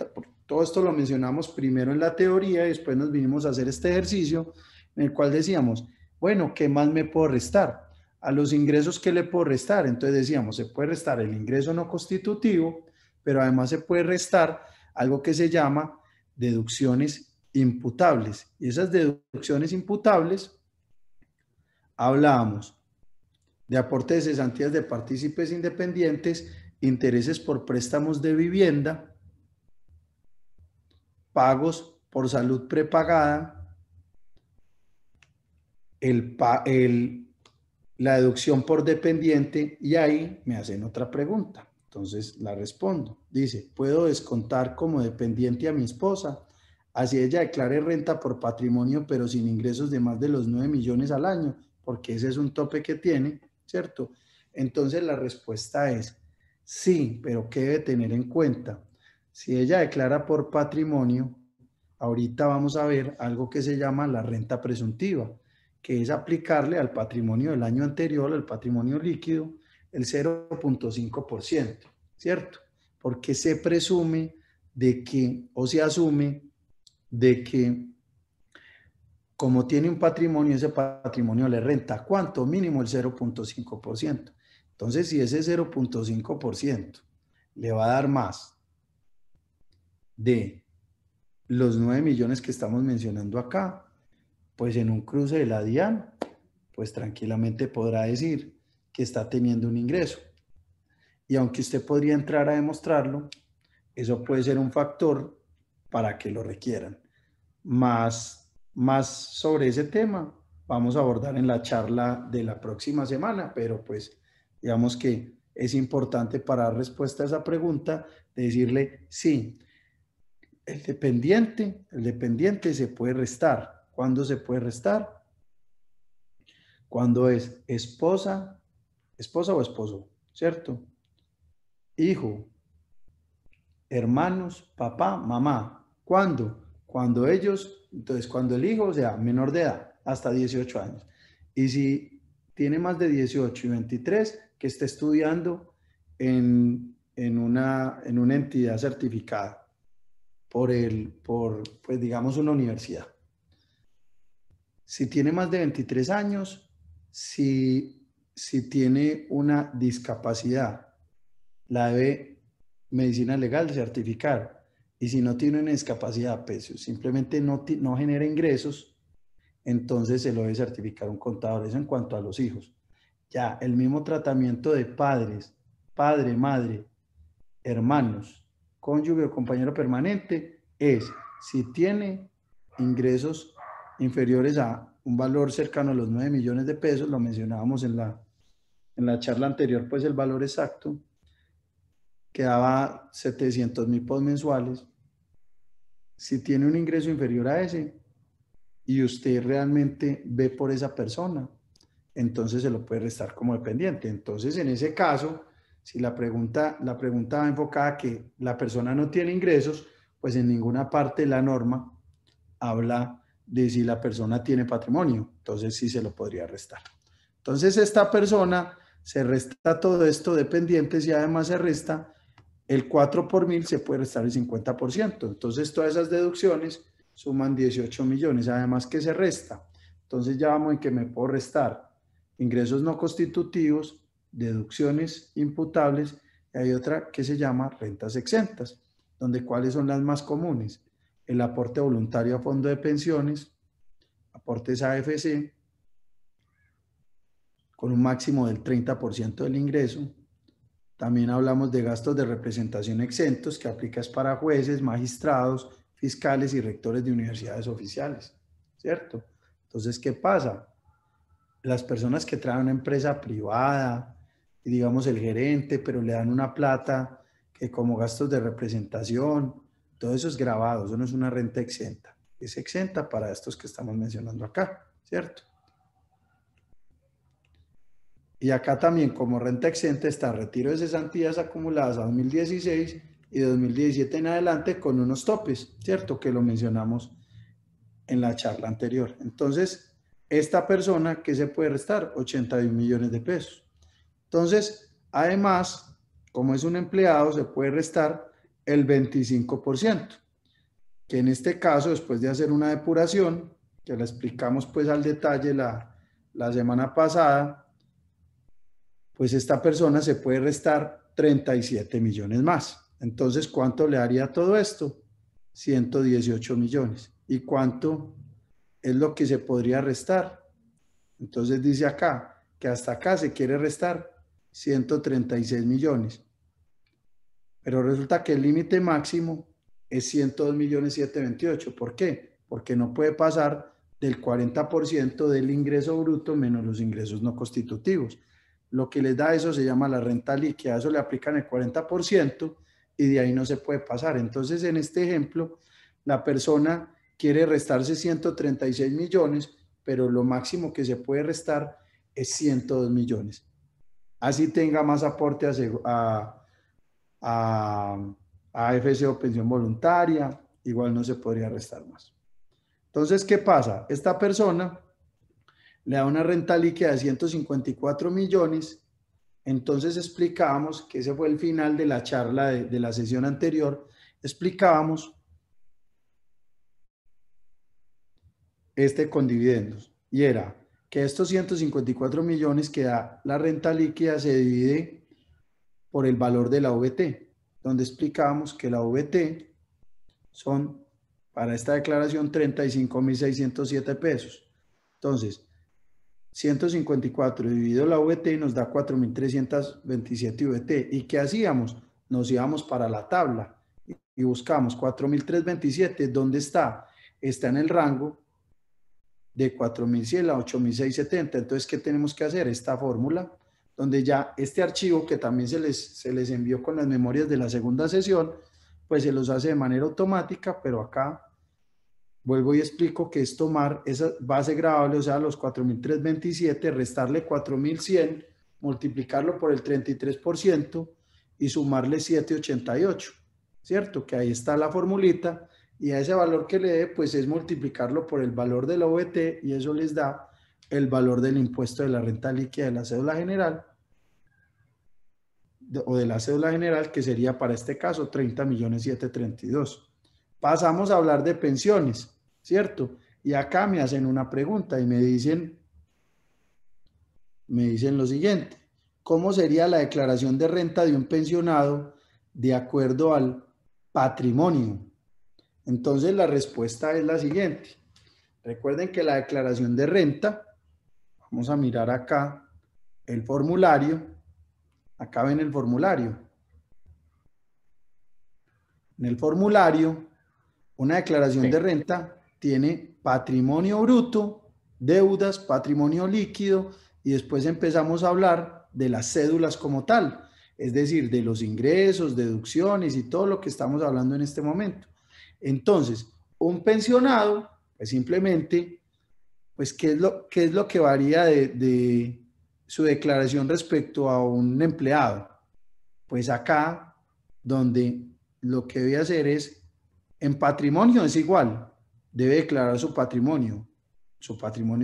todo esto lo mencionamos primero en la teoría y después nos vinimos a hacer este ejercicio en el cual decíamos, bueno, ¿qué más me puedo restar? A los ingresos, ¿qué le puedo restar? Entonces decíamos, se puede restar el ingreso no constitutivo, pero además se puede restar algo que se llama deducciones imputables. Y esas deducciones imputables, hablábamos de aportes de cesantías de partícipes independientes, intereses por préstamos de vivienda, pagos por salud prepagada, la deducción por dependiente, y ahí me hacen otra pregunta. Entonces la respondo. Dice, ¿puedo descontar como dependiente a mi esposa? Así ella declare renta por patrimonio, pero sin ingresos de más de los 9 millones al año, porque ese es un tope que tiene, ¿cierto? Entonces la respuesta es sí, pero ¿qué debe tener en cuenta? Si ella declara por patrimonio, ahorita vamos a ver algo que se llama la renta presuntiva, que es aplicarle al patrimonio del año anterior, al patrimonio líquido, el 0,5%, ¿cierto? Porque se presume de que, o se asume de que como tiene un patrimonio, ese patrimonio le renta, ¿cuánto? Mínimo el 0,5%. Entonces, si ese 0,5% le va a dar más de los 9 millones que estamos mencionando acá, pues en un cruce de la DIAN, pues tranquilamente podrá decir que está teniendo un ingreso. Y aunque usted podría entrar a demostrarlo, eso puede ser un factor para que lo requieran. Más sobre ese tema vamos a abordar en la charla de la próxima semana, pero pues digamos que es importante para dar respuesta a esa pregunta, de decirle sí, el dependiente se puede restar. ¿Cuándo se puede restar? Cuando es esposa o esposo, ¿cierto? Hijo, hermanos, papá, mamá. ¿Cuándo? Cuando entonces cuando el hijo sea menor de edad, hasta 18 años. Y si tiene más de 18 y 23, que esté estudiando en una entidad certificada pues digamos, una universidad. Si tiene más de 23 años, si tiene una discapacidad, la debe medicina legal certificar. Y si no tiene una discapacidad, pues simplemente no genera ingresos, entonces se lo debe certificar un contador. Eso en cuanto a los hijos. Ya, el mismo tratamiento de padres, padre, madre, hermanos, cónyuge o compañero permanente es si tiene ingresos inferiores a un valor cercano a los 9 millones de pesos, lo mencionábamos en la charla anterior, pues el valor exacto, quedaba 700.000 pesos mensuales. Si tiene un ingreso inferior a ese y usted realmente ve por esa persona, entonces se lo puede restar como dependiente. Entonces, en ese caso, si la pregunta va enfocada a que la persona no tiene ingresos, pues en ninguna parte de la norma habla de si la persona tiene patrimonio. Entonces, sí se lo podría restar. Entonces, esta persona se resta todo esto dependientes y además se resta el 4 por 1000, se puede restar el 50%. Entonces, todas esas deducciones suman 18 millones, además que se resta. Entonces, ya vamos en que me puedo restar ingresos no constitutivos, deducciones imputables, y hay otra que se llama rentas exentas, donde cuáles son las más comunes: el aporte voluntario a fondo de pensiones, aportes AFC, con un máximo del 30% del ingreso. También hablamos de gastos de representación exentos, que aplicas para jueces, magistrados, fiscales y rectores de universidades oficiales, ¿cierto? Entonces, ¿qué pasa? Las personas que traen una empresa privada, y digamos el gerente, pero le dan una plata que como gastos de representación, todo eso es grabado, eso no es una renta exenta. Es exenta para estos que estamos mencionando acá, ¿cierto? Y acá también como renta exenta está retiro de cesantías acumuladas a 2016 y de 2017 en adelante con unos topes, ¿cierto? Que lo mencionamos en la charla anterior. Entonces, esta persona, ¿qué se puede restar? 81 millones de pesos. Entonces, además, como es un empleado, se puede restar el 25%, que en este caso, después de hacer una depuración, que la explicamos pues al detalle la semana pasada, pues esta persona se puede restar 37 millones más. Entonces, ¿cuánto le haría todo esto? 118 millones. ¿Y cuánto es lo que se podría restar? Entonces dice acá que hasta acá se quiere restar 136 millones. Pero resulta que el límite máximo es 102 millones 728. ¿Por qué? Porque no puede pasar del 40% del ingreso bruto menos los ingresos no constitutivos. Lo que les da eso se llama la renta líquida. Eso le aplican el 40% y de ahí no se puede pasar. Entonces, en este ejemplo, la persona quiere restarse 136 millones, pero lo máximo que se puede restar es 102 millones. Así tenga más aporte a AFC o pensión voluntaria, igual no se podría restar más. Entonces, ¿qué pasa? Esta persona le da una renta líquida de 154 millones. Entonces explicábamos, que ese fue el final de la charla de la sesión anterior, explicábamos con dividendos. Y era que estos 154 millones que da la renta líquida se divide por el valor de la VT, donde explicábamos que la VT son, para esta declaración, 35.607 pesos. Entonces, 154 dividido la VT nos da 4.327 VT. ¿Y qué hacíamos? Nos íbamos para la tabla y buscamos 4.327. ¿Dónde está? Está en el rango de 4.100 a 8.670. Entonces, ¿qué tenemos que hacer? Esta fórmula, donde ya este archivo que también se les envió con las memorias de la segunda sesión, pues se los hace de manera automática, pero acá vuelvo y explico que es tomar esa base gravable, o sea, los 4.327, restarle 4.100, multiplicarlo por el 33% y sumarle 788, ¿cierto? Que ahí está la formulita, y a ese valor que le dé, pues es multiplicarlo por el valor de la OVT y eso les da el valor del impuesto de la renta líquida de la cédula general o de la cédula general, que sería para este caso 30.732. Pasamos a hablar de pensiones, ¿cierto? Y acá me hacen una pregunta y me dicen lo siguiente: ¿cómo sería la declaración de renta de un pensionado de acuerdo al patrimonio? Entonces la respuesta es la siguiente. Recuerden que la declaración de renta, vamos a mirar acá el formulario. Acá ven el formulario. En el formulario, una declaración de renta tiene patrimonio bruto, deudas, patrimonio líquido, y después empezamos a hablar de las cédulas como tal, es decir, de los ingresos, deducciones y todo lo que estamos hablando en este momento. Entonces, un pensionado, pues simplemente, pues, ¿qué es lo que varía de su declaración respecto a un empleado? Pues acá, donde lo que debe hacer es, en patrimonio es igual, debe declarar su patrimonio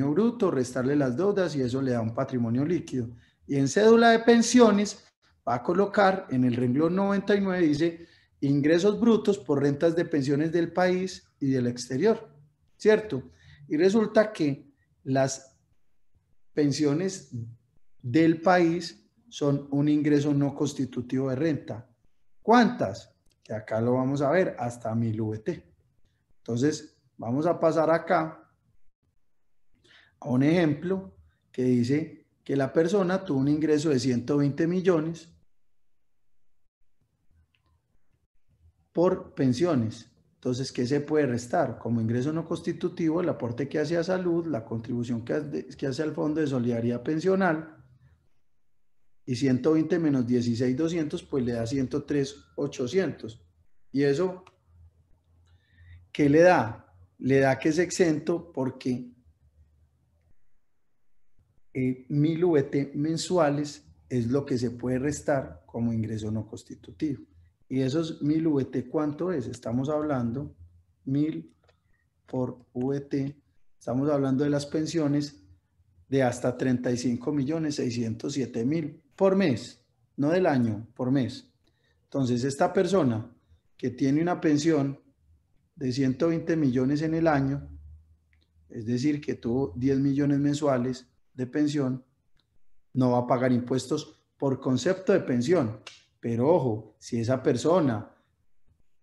bruto, restarle las deudas y eso le da un patrimonio líquido. Y en cédula de pensiones va a colocar en el renglón 99, dice ingresos brutos por rentas de pensiones del país y del exterior, ¿cierto? Y resulta que las pensiones del país son un ingreso no constitutivo de renta. ¿Cuántas? Que acá lo vamos a ver, hasta 1000 VT. Entonces, vamos a pasar acá a un ejemplo que dice que la persona tuvo un ingreso de 120 millones por pensiones. Entonces, ¿qué se puede restar? Como ingreso no constitutivo, el aporte que hace a salud, la contribución que hace al Fondo de Solidaridad Pensional, y 120 menos 16,200, pues le da 103,800. ¿Y eso qué le da? Le da que es exento porque 1000 VT mensuales es lo que se puede restar como ingreso no constitutivo. Y esos 1000 VT, ¿cuánto es? Estamos hablando 1000 por VT, estamos hablando de las pensiones de hasta 35.607.000 por mes, no del año, por mes. Entonces, esta persona que tiene una pensión de 120 millones en el año, es decir, que tuvo 10 millones mensuales de pensión, no va a pagar impuestos por concepto de pensión. Pero ojo, si esa persona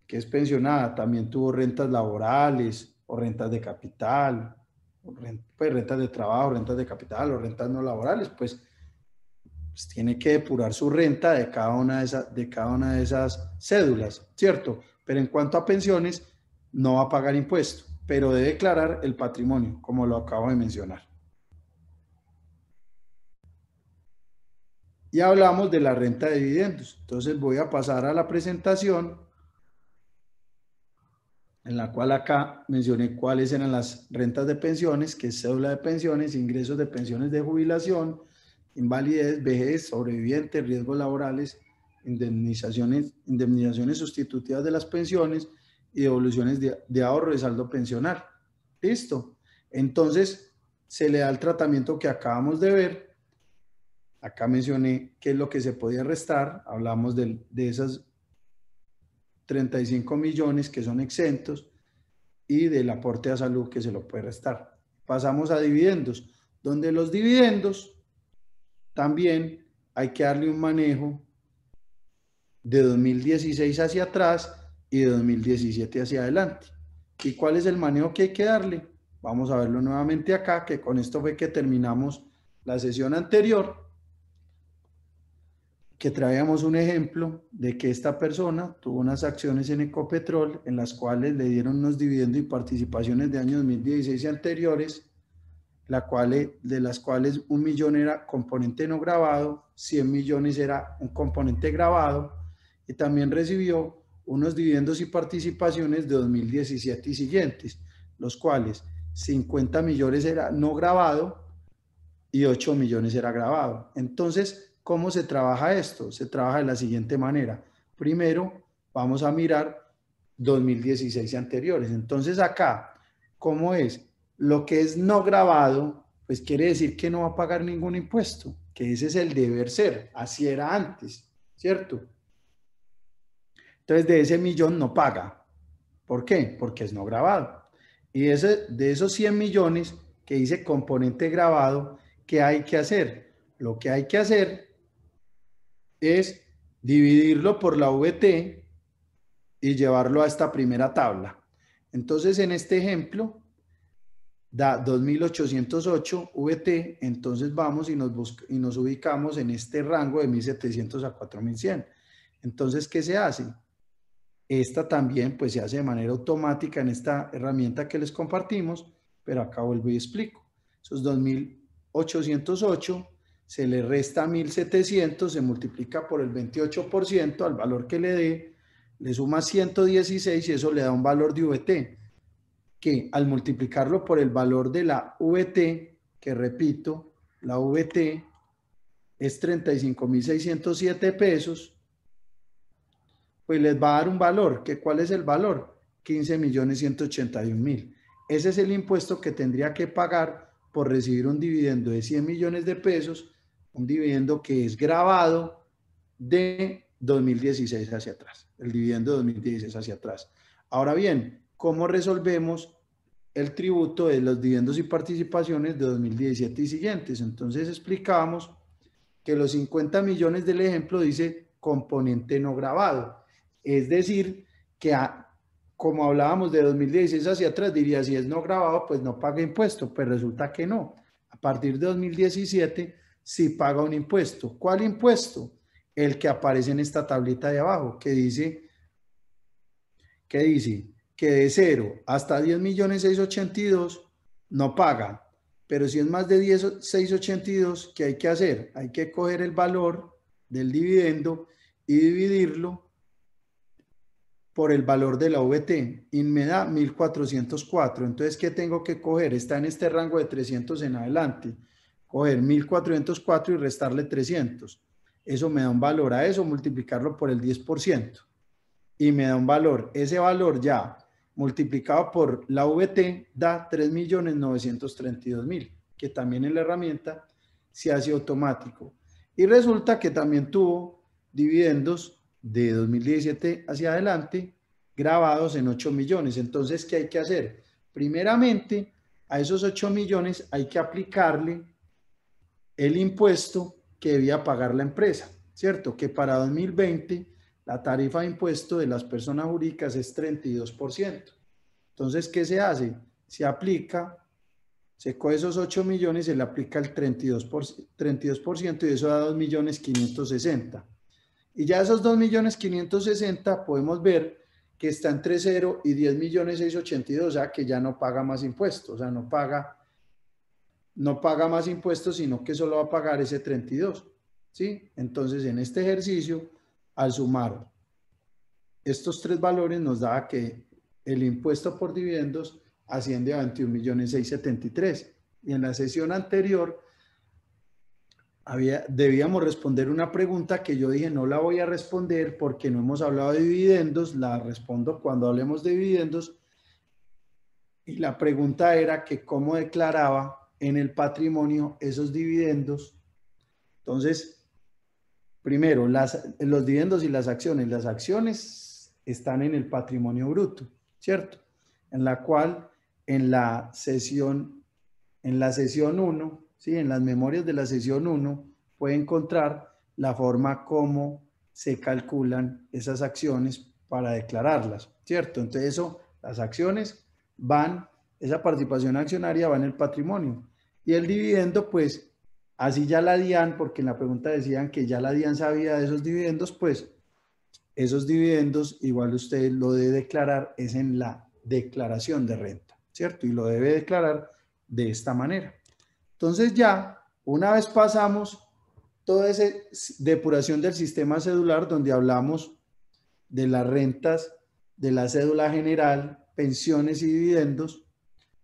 que es pensionada también tuvo rentas laborales o rentas de capital, pues rentas de trabajo, rentas de capital o rentas no laborales, pues tiene que depurar su renta de cada una de esas cédulas, ¿cierto? Pero en cuanto a pensiones, no va a pagar impuesto, pero debe declarar el patrimonio, como lo acabo de mencionar. Y hablamos de la renta de dividendos. Entonces voy a pasar a la presentación en la cual acá mencioné cuáles eran las rentas de pensiones, que es cédula de pensiones, ingresos de pensiones de jubilación, invalidez, vejez, sobrevivientes, riesgos laborales, indemnizaciones sustitutivas de las pensiones y devoluciones de ahorro de saldo pensional. Listo. Entonces, se le da el tratamiento que acabamos de ver. Acá mencioné qué es lo que se podía restar. Hablamos de esas 35 millones que son exentos y del aporte a salud que se lo puede restar. Pasamos a dividendos, donde los dividendos también hay que darle un manejo de 2016 hacia atrás y de 2017 hacia adelante. ¿Y cuál es el manejo que hay que darle? Vamos a verlo nuevamente acá, que con esto fue que terminamos la sesión anterior, que traíamos un ejemplo de que esta persona tuvo unas acciones en Ecopetrol en las cuales le dieron unos dividendos y participaciones de años 2016 y anteriores, de las cuales 1 millón era componente no grabado, 100 millones era un componente grabado, y también recibió unos dividendos y participaciones de 2017 y siguientes, los cuales 50 millones era no grabado y 8 millones era grabado. Entonces, ¿cómo se trabaja esto? Se trabaja de la siguiente manera. Primero, vamos a mirar 2016 y anteriores. Entonces, acá, ¿cómo es? Lo que es no grabado, pues quiere decir que no va a pagar ningún impuesto, que ese es el deber ser. Así era antes, ¿cierto? Entonces, de ese millón no paga. ¿Por qué? Porque es no grabado. Y de esos 100 millones que dice componente grabado, ¿qué hay que hacer? Lo que hay que hacer es dividirlo por la VT y llevarlo a esta primera tabla. Entonces, en este ejemplo, da 2.808 VT, entonces vamos y nos ubicamos en este rango de 1.700 a 4.100. Entonces, ¿qué se hace? Esta también pues se hace de manera automática en esta herramienta que les compartimos, pero acá vuelvo y explico. Esos 2.808 se le resta 1.700, se multiplica por el 28% al valor que le dé, le suma 116 y eso le da un valor de VT, que al multiplicarlo por el valor de la VT, que repito, la VT es 35.607 pesos, pues les va a dar un valor. ¿Cuál es el valor? 15.181.000. Ese es el impuesto que tendría que pagar por recibir un dividendo de 100 millones de pesos, un dividendo que es grabado de 2016 hacia atrás, el dividendo de 2016 hacia atrás. Ahora bien, ¿cómo resolvemos el tributo de los dividendos y participaciones de 2017 y siguientes? Entonces explicamos que los 50 millones del ejemplo dice componente no grabado. Es decir, que como hablábamos de 2016 hacia atrás, diría si es no grabado, pues no paga impuesto, pero resulta que no. A partir de 2017 sí paga un impuesto. ¿Cuál impuesto? El que aparece en esta tablita de abajo, que dice que de 0 hasta 10.682.000 no paga. Pero si es más de 10.682, ¿qué hay que hacer? Hay que coger el valor del dividendo y dividirlo por el valor de la VT y me da 1.404. Entonces, ¿qué tengo que coger? Está en este rango de 300 en adelante. Coger 1.404 y restarle 300. Eso me da un valor. A eso multiplicarlo por el 10%. Y me da un valor. Ese valor ya multiplicado por la VT da 3.932.000, que también en la herramienta se hace automático. Y resulta que también tuvo dividendos de 2017 hacia adelante grabados en 8 millones. Entonces, ¿qué hay que hacer? Primeramente, a esos 8 millones hay que aplicarle el impuesto que debía pagar la empresa, ¿cierto? Que para 2020 la tarifa de impuesto de las personas jurídicas es 32%. Entonces, ¿qué se hace? Se aplica, se coge esos 8 millones, se le aplica el 32% y eso da 2.560.000. Y ya esos 2.560.000 podemos ver que está entre 0 y 10.682.000, o sea que ya no paga más impuestos, o sea, no paga más impuestos, sino que solo va a pagar ese 32, ¿sí? Entonces, en este ejercicio, al sumar estos tres valores, nos da que el impuesto por dividendos asciende a 21.673.000. Y en la sesión anterior debíamos responder una pregunta que yo dije no la voy a responder porque no hemos hablado de dividendos, la respondo cuando hablemos de dividendos. Y la pregunta era que cómo declaraba en el patrimonio esos dividendos. Entonces, primero, los dividendos y las acciones están en el patrimonio bruto, ¿cierto? En la cual en la sesión 1, ¿sí? En las memorias de la sesión 1 puede encontrar la forma como se calculan esas acciones para declararlas, ¿cierto? Entonces eso, las acciones esa participación accionaria va en el patrimonio. Y el dividendo, pues, así ya la DIAN, porque en la pregunta decían que ya la DIAN sabía de esos dividendos, pues, esos dividendos igual usted lo debe declarar, es en la declaración de renta, ¿cierto? Y lo debe declarar de esta manera. Entonces ya, una vez pasamos toda esa depuración del sistema cedular, donde hablamos de las rentas, de la cédula general, pensiones y dividendos,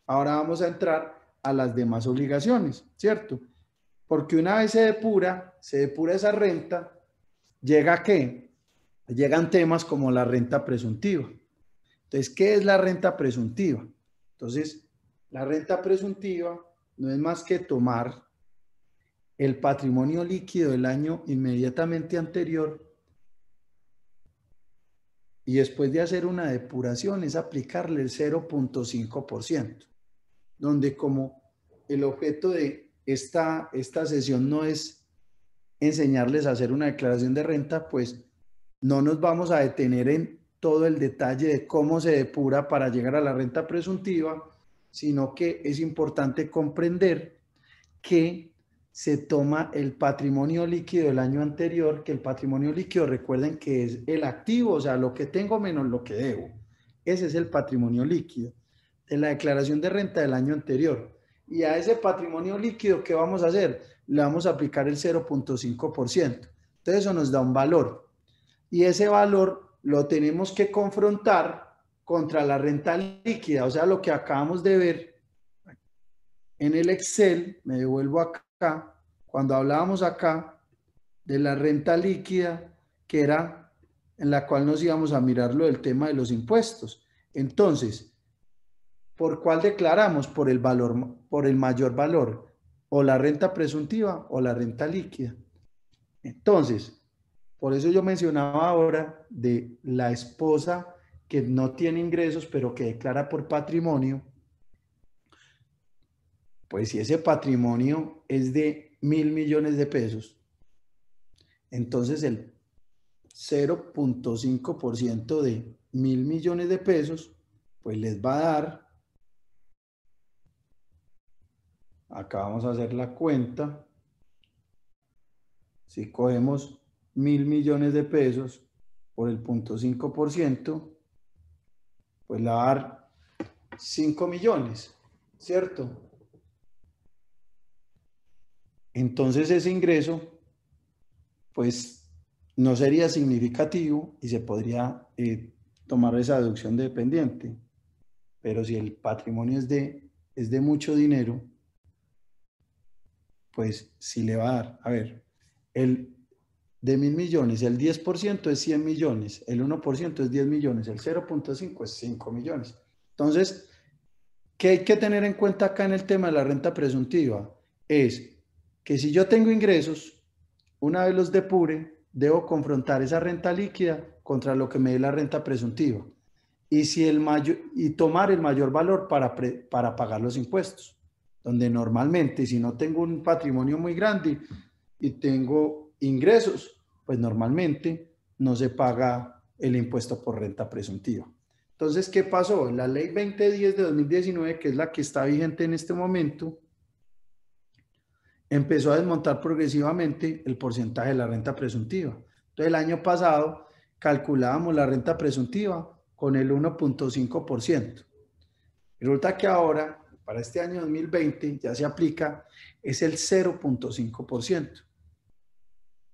ahora vamos a entrar a las demás obligaciones, ¿cierto? Porque una vez se depura esa renta, ¿llega a qué? Llegan temas como la renta presuntiva. Entonces, ¿qué es la renta presuntiva? Entonces, la renta presuntiva no es más que tomar el patrimonio líquido del año inmediatamente anterior y después de hacer una depuración es aplicarle el 0.5%, donde como el objeto de esta sesión no es enseñarles a hacer una declaración de renta, pues no nos vamos a detener en todo el detalle de cómo se depura para llegar a la renta presuntiva, sino que es importante comprender que se toma el patrimonio líquido del año anterior, que el patrimonio líquido, recuerden que es el activo, o sea, lo que tengo menos lo que debo. Ese es el patrimonio líquido de la declaración de renta del año anterior. Y a ese patrimonio líquido, ¿qué vamos a hacer? Le vamos a aplicar el 0.5%. Entonces eso nos da un valor. Y ese valor lo tenemos que confrontar contra la renta líquida, o sea, lo que acabamos de ver en el Excel. Me devuelvo acá, cuando hablábamos acá de la renta líquida, que era en la cual nos íbamos a mirar lo del tema de los impuestos. Entonces, ¿por cuál declaramos? Por el valor, por el mayor valor, o la renta presuntiva o la renta líquida. Entonces, por eso yo mencionaba ahora de la esposa que no tiene ingresos, pero que declara por patrimonio. Pues si ese patrimonio es de 1.000 millones de pesos, entonces el 0.5% de 1.000 millones de pesos, pues les va a dar, acá vamos a hacer la cuenta, si cogemos 1.000 millones de pesos por el 0.5%, pues le va a dar 5 millones, ¿cierto? Entonces ese ingreso, pues no sería significativo y se podría tomar esa deducción de dependiente. Pero si el patrimonio es de mucho dinero, pues sí le va a dar. A ver, el de 1.000 millones, el 10% es 100 millones, el 1% es 10 millones, el 0.5 es 5 millones. Entonces, ¿qué hay que tener en cuenta acá en el tema de la renta presuntiva? Es que si yo tengo ingresos, una vez los depure, debo confrontar esa renta líquida contra lo que me dé la renta presuntiva. Y, y tomar el mayor valor para pagar los impuestos. Donde normalmente, si no tengo un patrimonio muy grande y tengo ingresos, pues normalmente no se paga el impuesto por renta presuntiva. Entonces, ¿qué pasó? La ley 2010 de 2019, que es la que está vigente en este momento, empezó a desmontar progresivamente el porcentaje de la renta presuntiva. Entonces, el año pasado calculábamos la renta presuntiva con el 1.5%. Resulta que ahora, para este año 2020, ya se aplica, es el 0.5%.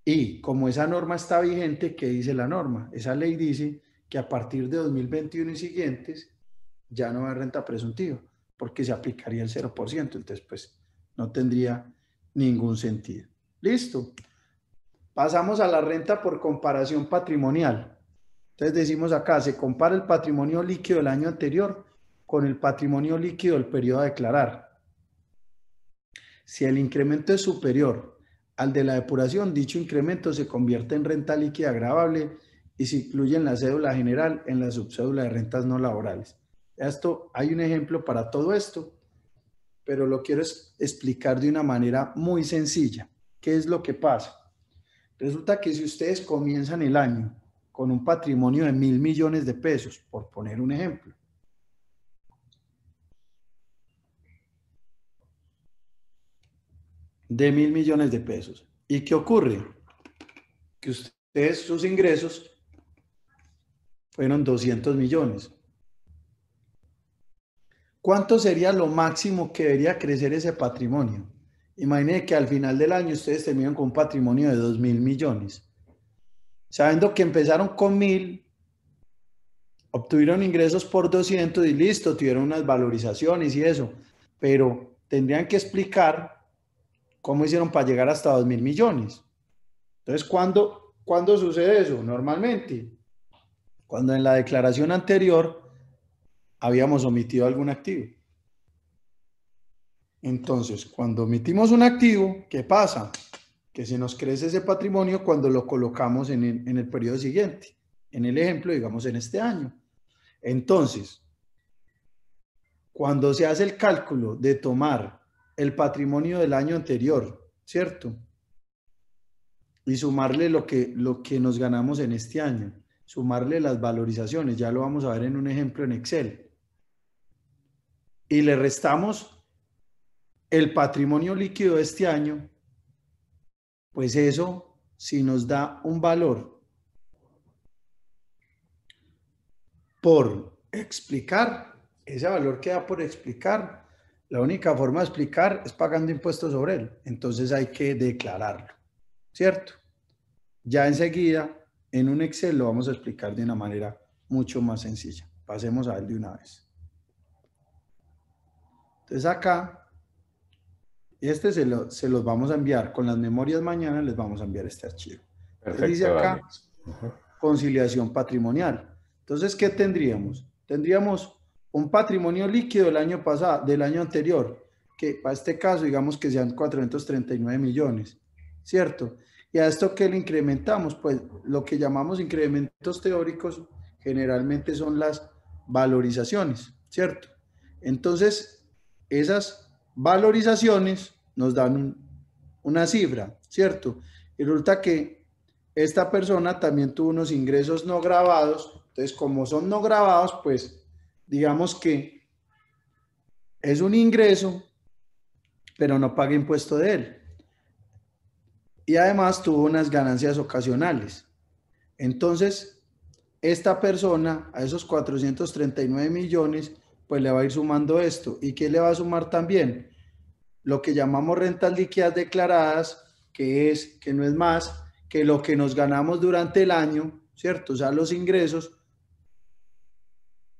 Y como esa norma está vigente, ¿qué dice la norma? Esa ley dice que a partir de 2021 y siguientes ya no hay renta presuntiva, porque se aplicaría el 0%. Entonces, pues, no tendría ningún sentido. ¿Listo? Pasamos a la renta por comparación patrimonial. Entonces decimos acá, se compara el patrimonio líquido del año anterior con el patrimonio líquido del periodo a declarar. Si el incremento es superior al de la depuración, dicho incremento se convierte en renta líquida gravable y se incluye en la cédula general en la subcédula de rentas no laborales. Esto, hay un ejemplo para todo esto, pero lo quiero explicar de una manera muy sencilla. ¿Qué es lo que pasa? Resulta que si ustedes comienzan el año con un patrimonio de 1.000 millones de pesos, por poner un ejemplo, de 1.000 millones de pesos. ¿Y qué ocurre? Que ustedes, sus ingresos fueron 200 millones. ¿Cuánto sería lo máximo que debería crecer ese patrimonio? Imaginen que al final del año ustedes terminan con un patrimonio de 2.000 millones. Sabiendo que empezaron con 1.000, obtuvieron ingresos por 200 y listo, tuvieron unas valorizaciones y eso. Pero tendrían que explicar cómo hicieron para llegar hasta 2.000 millones. Entonces, ¿cuándo sucede eso? Normalmente, cuando en la declaración anterior habíamos omitido algún activo. Entonces, cuando omitimos un activo, ¿qué pasa? Que se nos crece ese patrimonio cuando lo colocamos en el periodo siguiente. En el ejemplo, digamos, en este año. Entonces, cuando se hace el cálculo de tomar el patrimonio del año anterior, ¿cierto? Y sumarle lo que nos ganamos en este año. sumarle las valorizaciones, ya lo vamos a ver en un ejemplo en Excel, y le restamos el patrimonio líquido de este año, pues eso, si nos da un valor por explicar, ese valor que da por explicar, la única forma de explicar es pagando impuestos sobre él. Entonces hay que declararlo, ¿cierto? Ya enseguida, en un Excel lo vamos a explicar de una manera mucho más sencilla. Pasemos a él de una vez. Entonces acá, se los vamos a enviar con las memorias mañana, les vamos a enviar este archivo. Entonces dice acá, conciliación patrimonial. Entonces, ¿qué tendríamos? Tendríamos un patrimonio líquido del año pasado, del año anterior, que para este caso, digamos que sean 439 millones, ¿cierto? Y a esto que le incrementamos, pues lo que llamamos incrementos teóricos generalmente son las valorizaciones, ¿cierto? Entonces, esas valorizaciones nos dan una cifra, ¿cierto? Y resulta que esta persona también tuvo unos ingresos no grabados, entonces como son no grabados, pues digamos que es un ingreso, pero no paga impuesto de él. Y además tuvo unas ganancias ocasionales. Entonces, esta persona a esos 439 millones, pues le va a ir sumando esto. ¿Y qué le va a sumar también? Lo que llamamos rentas líquidas declaradas, que no es más que lo que nos ganamos durante el año, ¿cierto? O sea, los ingresos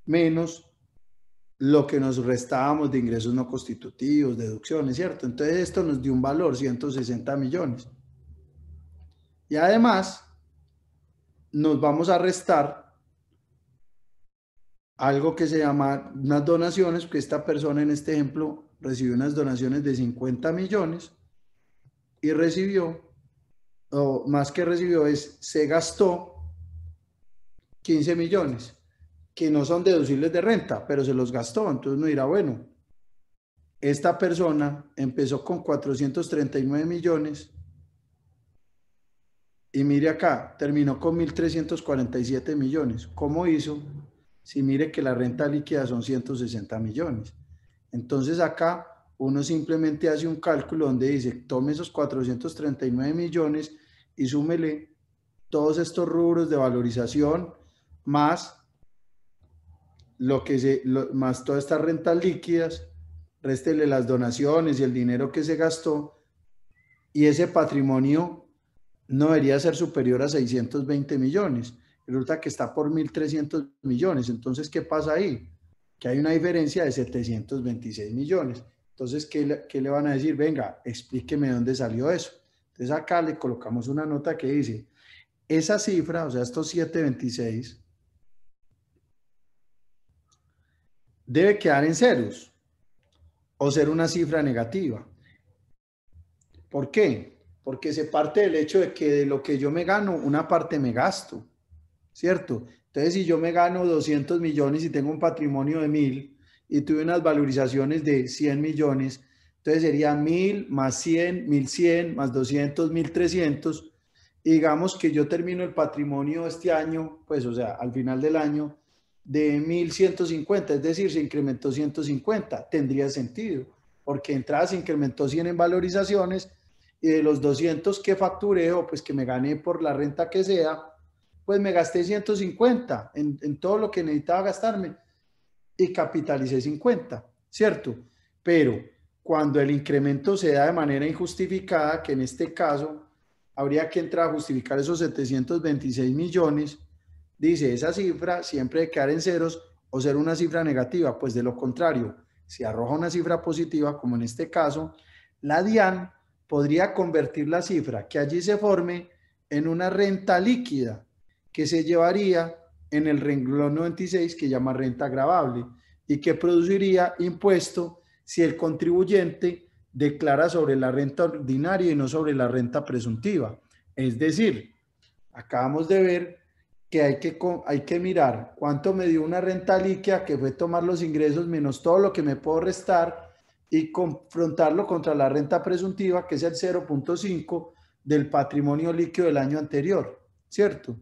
menos lo que nos restábamos de ingresos no constitutivos, deducciones, ¿cierto? Entonces esto nos dio un valor, 160 millones. Y además nos vamos a restar algo que se llama unas donaciones, porque esta persona en este ejemplo recibió unas donaciones de 50 millones y recibió, o más que recibió, se gastó 15 millones, que no son deducibles de renta, pero se los gastó. Entonces uno dirá, bueno, esta persona empezó con 439 millones y mire acá, terminó con 1.347 millones. ¿Cómo hizo? Si mire que la renta líquida son 160 millones. Entonces acá uno simplemente hace un cálculo donde dice, tome esos 439 millones y súmele todos estos rubros de valorización más más todas estas rentas líquidas, réstele las donaciones y el dinero que se gastó, y ese patrimonio no debería ser superior a 620 millones. Resulta que está por 1.300 millones. Entonces, ¿qué pasa ahí? Que hay una diferencia de 726 millones. Entonces, ¿qué le van a decir? Venga, explíqueme dónde salió eso. Entonces, acá le colocamos una nota que dice, esa cifra, o sea, estos 726, debe quedar en ceros o ser una cifra negativa. ¿Por qué? Porque se parte del hecho de que de lo que yo me gano, una parte me gasto, ¿cierto? Entonces, si yo me gano 200 millones y tengo un patrimonio de 1.000 y tuve unas valorizaciones de 100 millones, entonces sería 1.000 más 100, 1.100 más 200, 1.300. Y digamos que yo termino el patrimonio este año, pues, o sea, al final del año, de 1.150, es decir, se incrementó 150, tendría sentido, porque entrada se incrementó 100 en valorizaciones y de los 200 que facturé o pues que me gané por la renta que sea, pues me gasté 150 en todo lo que necesitaba gastarme y capitalicé 50, ¿cierto? Pero cuando el incremento se da de manera injustificada, que en este caso habría que entrar a justificar esos 726 millones, dice, esa cifra siempre debe quedar en ceros o ser una cifra negativa, pues de lo contrario, si arroja una cifra positiva, como en este caso, la DIAN podría convertir la cifra que allí se forme en una renta líquida que se llevaría en el renglón 96 que llama renta gravable y que produciría impuesto si el contribuyente declara sobre la renta ordinaria y no sobre la renta presuntiva. Es decir, acabamos de ver que hay que mirar cuánto me dio una renta líquida, que fue tomar los ingresos menos todo lo que me puedo restar y confrontarlo contra la renta presuntiva, que es el 0.5 del patrimonio líquido del año anterior, ¿cierto?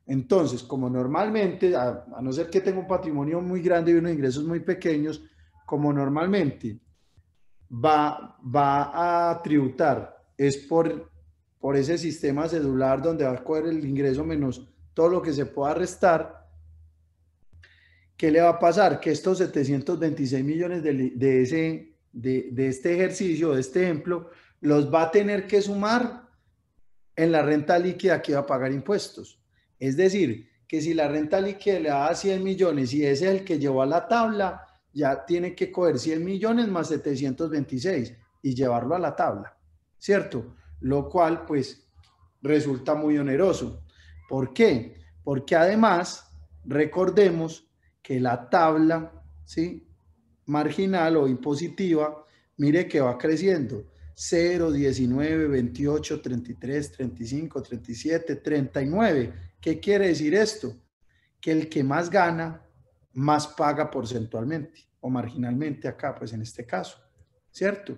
Entonces, como normalmente, a no ser que tenga un patrimonio muy grande y unos ingresos muy pequeños, como normalmente va a tributar, es por ese sistema cedular donde va a coger el ingreso menos todo lo que se pueda restar. ¿Qué le va a pasar? Que estos 726 millones de este ejercicio, de este ejemplo, los va a tener que sumar en la renta líquida que va a pagar impuestos. Es decir, que si la renta líquida le da 100 millones y ese es el que llevó a la tabla, ya tiene que coger 100 millones más 726 y llevarlo a la tabla, ¿cierto? Lo cual, pues, resulta muy oneroso. ¿Por qué? Porque además, recordemos que la tabla, ¿sí?, marginal o impositiva, mire que va creciendo. 0, 19, 28, 33, 35, 37, 39. ¿Qué quiere decir esto? Que el que más gana, más paga porcentualmente o marginalmente acá, pues en este caso, ¿cierto?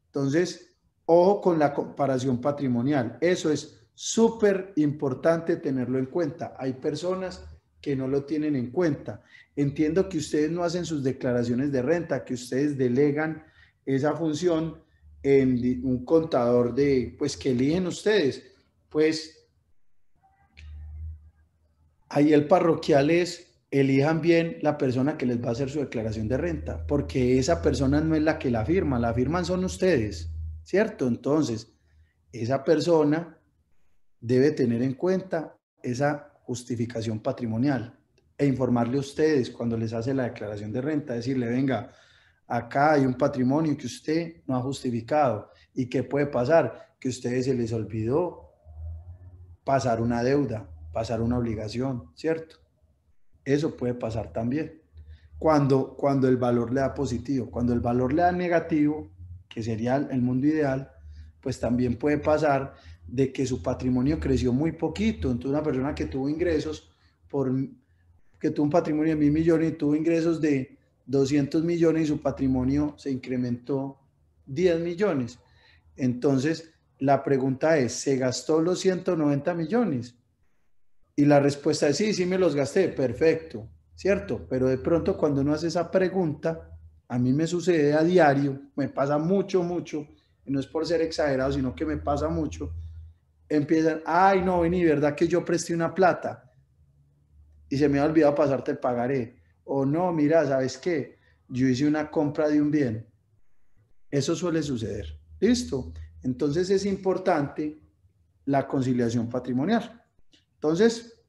Entonces, ojo con la comparación patrimonial. Eso es súper importante tenerlo en cuenta. Hay personas que no lo tienen en cuenta. Entiendo que ustedes no hacen sus declaraciones de renta, que ustedes delegan esa función en un contador pues que eligen ustedes. Pues ahí el parroquial elijan bien la persona que les va a hacer su declaración de renta, porque esa persona no es la que la firman son ustedes, ¿cierto? Entonces, esa persona debe tener en cuenta esa justificación patrimonial e informarle a ustedes cuando les hace la declaración de renta, decirle, venga, acá hay un patrimonio que usted no ha justificado. ¿Y qué puede pasar? Que a ustedes se les olvidó pasar una deuda, pasar una obligación, ¿cierto? Eso puede pasar también. Cuando el valor le da positivo, cuando el valor le da negativo, que sería el mundo ideal, pues también puede pasar de que su patrimonio creció muy poquito. Entonces una persona que tuvo ingresos, que tuvo un patrimonio de 1.000 millones y tuvo ingresos de 200 millones y su patrimonio se incrementó 10 millones. Entonces la pregunta es, ¿se gastó los 190 millones? Y la respuesta es sí, sí me los gasté, perfecto, ¿cierto? Pero de pronto cuando uno hace esa pregunta, a mí me sucede a diario, me pasa mucho, mucho, y no es por ser exagerado, sino que me pasa mucho, empiezan, ay, no, vení, ¿verdad que yo presté una plata? Y se me ha olvidado pasarte el pagaré. O no, mira, ¿sabes qué? Yo hice una compra de un bien. Eso suele suceder. ¿Listo? Entonces es importante la conciliación patrimonial. Entonces,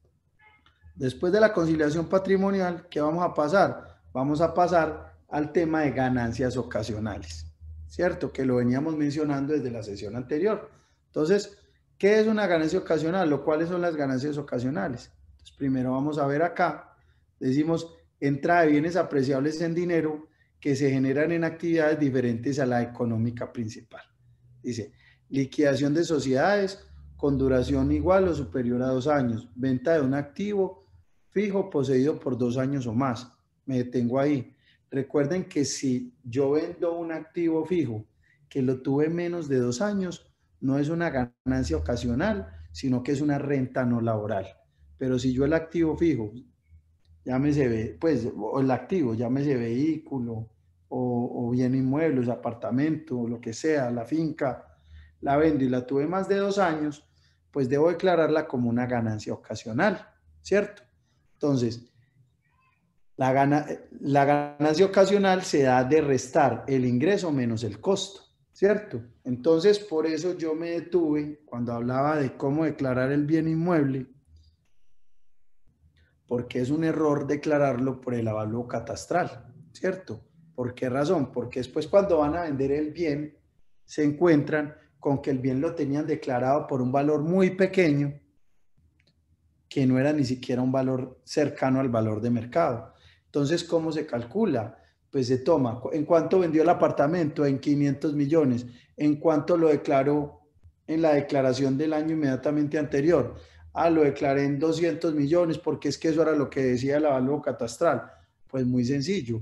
después de la conciliación patrimonial, ¿qué vamos a pasar? Vamos a pasar al tema de ganancias ocasionales, ¿cierto? Que lo veníamos mencionando desde la sesión anterior. Entonces, ¿qué es una ganancia ocasional? ¿O cuáles son las ganancias ocasionales? Entonces, primero vamos a ver acá, decimos, entrada de bienes apreciables en dinero que se generan en actividades diferentes a la económica principal. Dice, liquidación de sociedades con duración igual o superior a 2 años, venta de un activo fijo poseído por 2 años o más. Me detengo ahí. Recuerden que si yo vendo un activo fijo que lo tuve menos de 2 años, no es una ganancia ocasional, sino que es una renta no laboral. Pero si yo el activo fijo, llámese, pues, o el activo, llámese vehículo o bien inmuebles, apartamento, lo que sea, la finca, la vendo y la tuve más de 2 años, pues debo declararla como una ganancia ocasional, ¿cierto? Entonces, la ganancia ocasional se da de restar el ingreso menos el costo, ¿cierto? Entonces, por eso yo me detuve cuando hablaba de cómo declarar el bien inmueble, porque es un error declararlo por el avalúo catastral, ¿cierto? ¿Por qué razón? Porque después cuando van a vender el bien, se encuentran con que el bien lo tenían declarado por un valor muy pequeño, que no era ni siquiera un valor cercano al valor de mercado. Entonces, ¿cómo se calcula? Pues se toma, ¿en cuánto vendió el apartamento? En 500 millones. ¿En cuánto lo declaró en la declaración del año inmediatamente anterior? Lo declaré en 200 millones porque es que eso era lo que decía el avalúo catastral. Pues muy sencillo.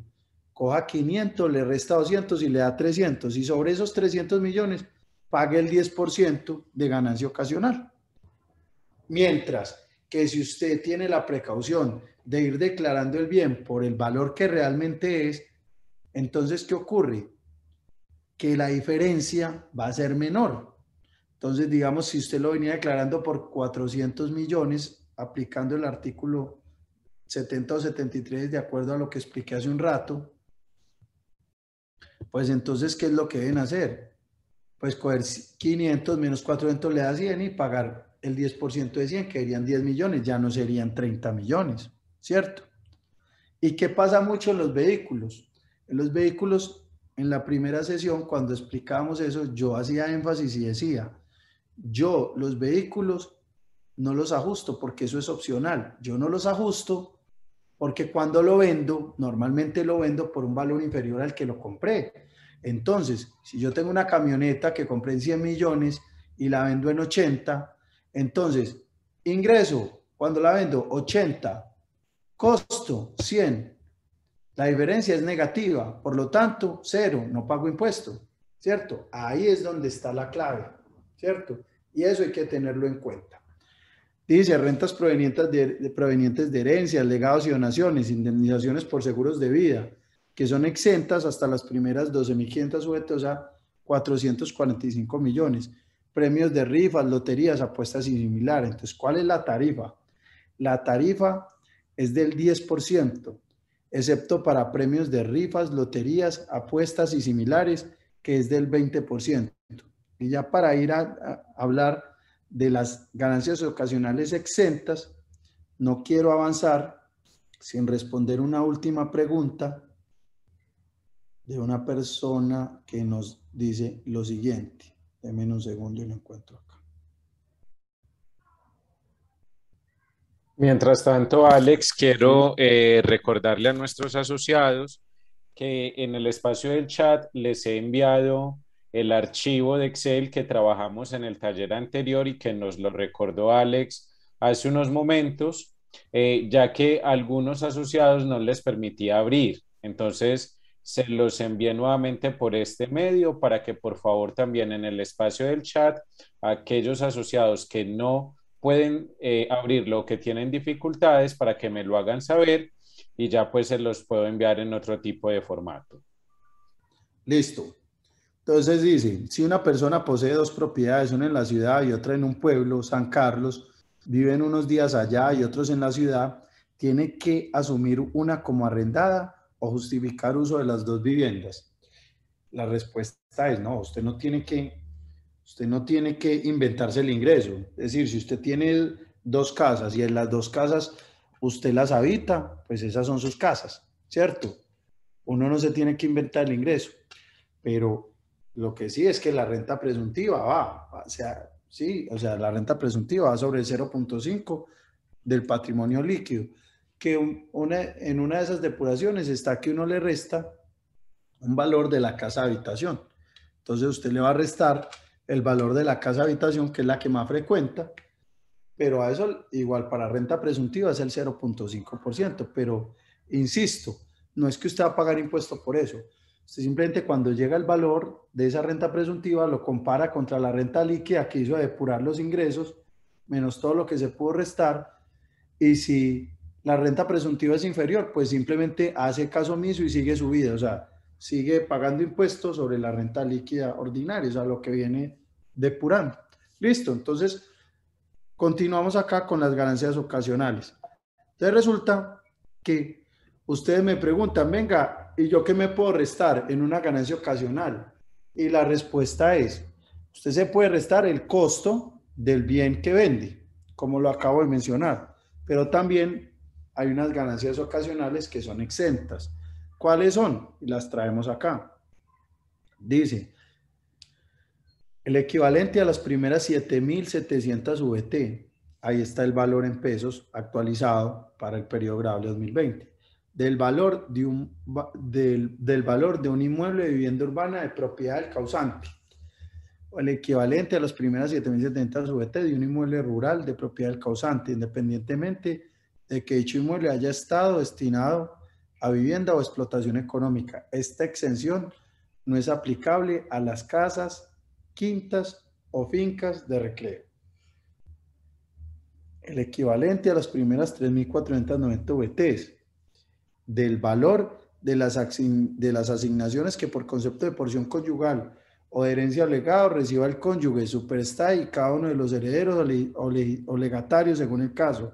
Coja 500, le resta 200 y le da 300. Y sobre esos 300 millones, pague el 10% de ganancia ocasional. Mientras que si usted tiene la precaución de ir declarando el bien por el valor que realmente es, entonces, ¿qué ocurre? Que la diferencia va a ser menor. Entonces, digamos, si usted lo venía declarando por 400 millones, aplicando el artículo 70 o 73, de acuerdo a lo que expliqué hace un rato, pues entonces, ¿qué es lo que deben hacer? Pues coger 500 menos 400 le da 100 y pagar el 10% de 100, que serían 10 millones, ya no serían 30 millones, ¿cierto? ¿Y qué pasa mucho en los vehículos? En los vehículos, en la primera sesión, cuando explicábamos eso, yo hacía énfasis y decía, yo los vehículos no los ajusto porque eso es opcional. Yo no los ajusto porque cuando lo vendo, normalmente lo vendo por un valor inferior al que lo compré. Entonces, si yo tengo una camioneta que compré en 100 millones y la vendo en 80, entonces, ingreso, cuando la vendo, 80, costo, 100. La diferencia es negativa, por lo tanto, cero, no pago impuesto, ¿cierto? Ahí es donde está la clave, ¿cierto? Y eso hay que tenerlo en cuenta. Dice, rentas provenientes de herencias, legados y donaciones, indemnizaciones por seguros de vida, que son exentas hasta las primeras 12.500 VT, o sea, 445 millones. Premios de rifas, loterías, apuestas y similares. Entonces, ¿cuál es la tarifa? La tarifa es del 10%, excepto para premios de rifas, loterías, apuestas y similares, que es del 20%. Y ya para ir a hablar de las ganancias ocasionales exentas, no quiero avanzar sin responder una última pregunta de una persona que nos dice lo siguiente. Denme un segundo y lo encuentro acá. Mientras tanto, Alex, Sí. quiero recordarle a nuestros asociados que en el espacio del chat les he enviado el archivo de Excel que trabajamos en el taller anterior y que nos lo recordó Alex hace unos momentos, ya que a algunos asociados no les permitía abrir. Entonces, se los envié nuevamente por este medio para que por favor también en el espacio del chat, aquellos asociados que no pueden abrirlo, que tienen dificultades, para que me lo hagan saber y ya pues se los puedo enviar en otro tipo de formato. Listo. Entonces dice, si una persona posee dos propiedades, una en la ciudad y otra en un pueblo, San Carlos, viven unos días allá y otros en la ciudad, tiene que asumir una como arrendada o justificar uso de las dos viviendas. La respuesta es no, usted no tiene que inventarse el ingreso. Es decir, si usted tiene dos casas y en las dos casas usted las habita, pues esas son sus casas, ¿cierto? Uno no se tiene que inventar el ingreso, pero lo que sí es que la renta presuntiva o sea, sí, o sea, la renta presuntiva va sobre el 0.5 del patrimonio líquido, que en una de esas depuraciones está que uno le resta un valor de la casa habitación. Entonces usted le va a restar el valor de la casa habitación, que es la que más frecuenta, pero a eso igual para renta presuntiva es el 0.5%, pero insisto, no es que usted va a pagar impuesto por eso. Usted simplemente cuando llega el valor de esa renta presuntiva lo compara contra la renta líquida que hizo a depurar los ingresos, menos todo lo que se pudo restar, y si la renta presuntiva es inferior, pues simplemente hace caso omiso y sigue su vida, o sea, sigue pagando impuestos sobre la renta líquida ordinaria, o sea, lo que viene depurando. Listo, entonces continuamos acá con las ganancias ocasionales. Entonces resulta que ustedes me preguntan, venga, ¿y yo qué me puedo restar en una ganancia ocasional? Y la respuesta es, usted se puede restar el costo del bien que vende, como lo acabo de mencionar, pero también hay unas ganancias ocasionales que son exentas. ¿Cuáles son? Y las traemos acá. Dice, el equivalente a las primeras 7.700 VT. Ahí está el valor en pesos actualizado para el periodo grabable 2020. Del valor del valor de un inmueble de vivienda urbana de propiedad del causante. O el equivalente a las primeras 7.700 VT de un inmueble rural de propiedad del causante, independientemente de que dicho inmueble haya estado destinado a vivienda o explotación económica. Esta exención no es aplicable a las casas, quintas o fincas de recreo. el equivalente a las primeras 3.490 VTs del valor de las asignaciones que por concepto de porción conyugal o de herencia o legado reciba el cónyuge, superstay y cada uno de los herederos o legatarios según el caso.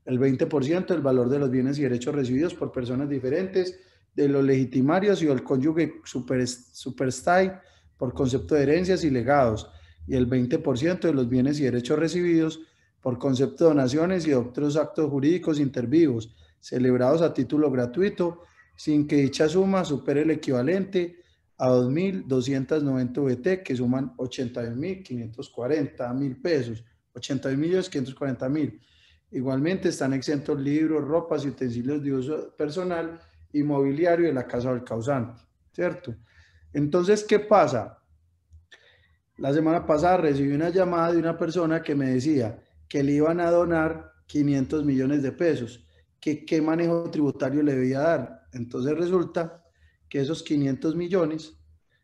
El 20% del valor de los bienes y derechos recibidos por personas diferentes de los legitimarios y el cónyuge superstay por concepto de herencias y legados, y el 20% de los bienes y derechos recibidos por concepto de donaciones y otros actos jurídicos intervivos celebrados a título gratuito sin que dicha suma supere el equivalente a 2.290 VT, que suman 81.540 pesos, 81.540.000. Igualmente están exentos libros, ropas y utensilios de uso personal y mobiliario de la casa del causante, ¿cierto? Entonces, ¿qué pasa? La semana pasada recibí una llamada de una persona que me decía que le iban a donar 500 millones de pesos, que qué manejo tributario le debía dar. Entonces resulta que esos 500 millones,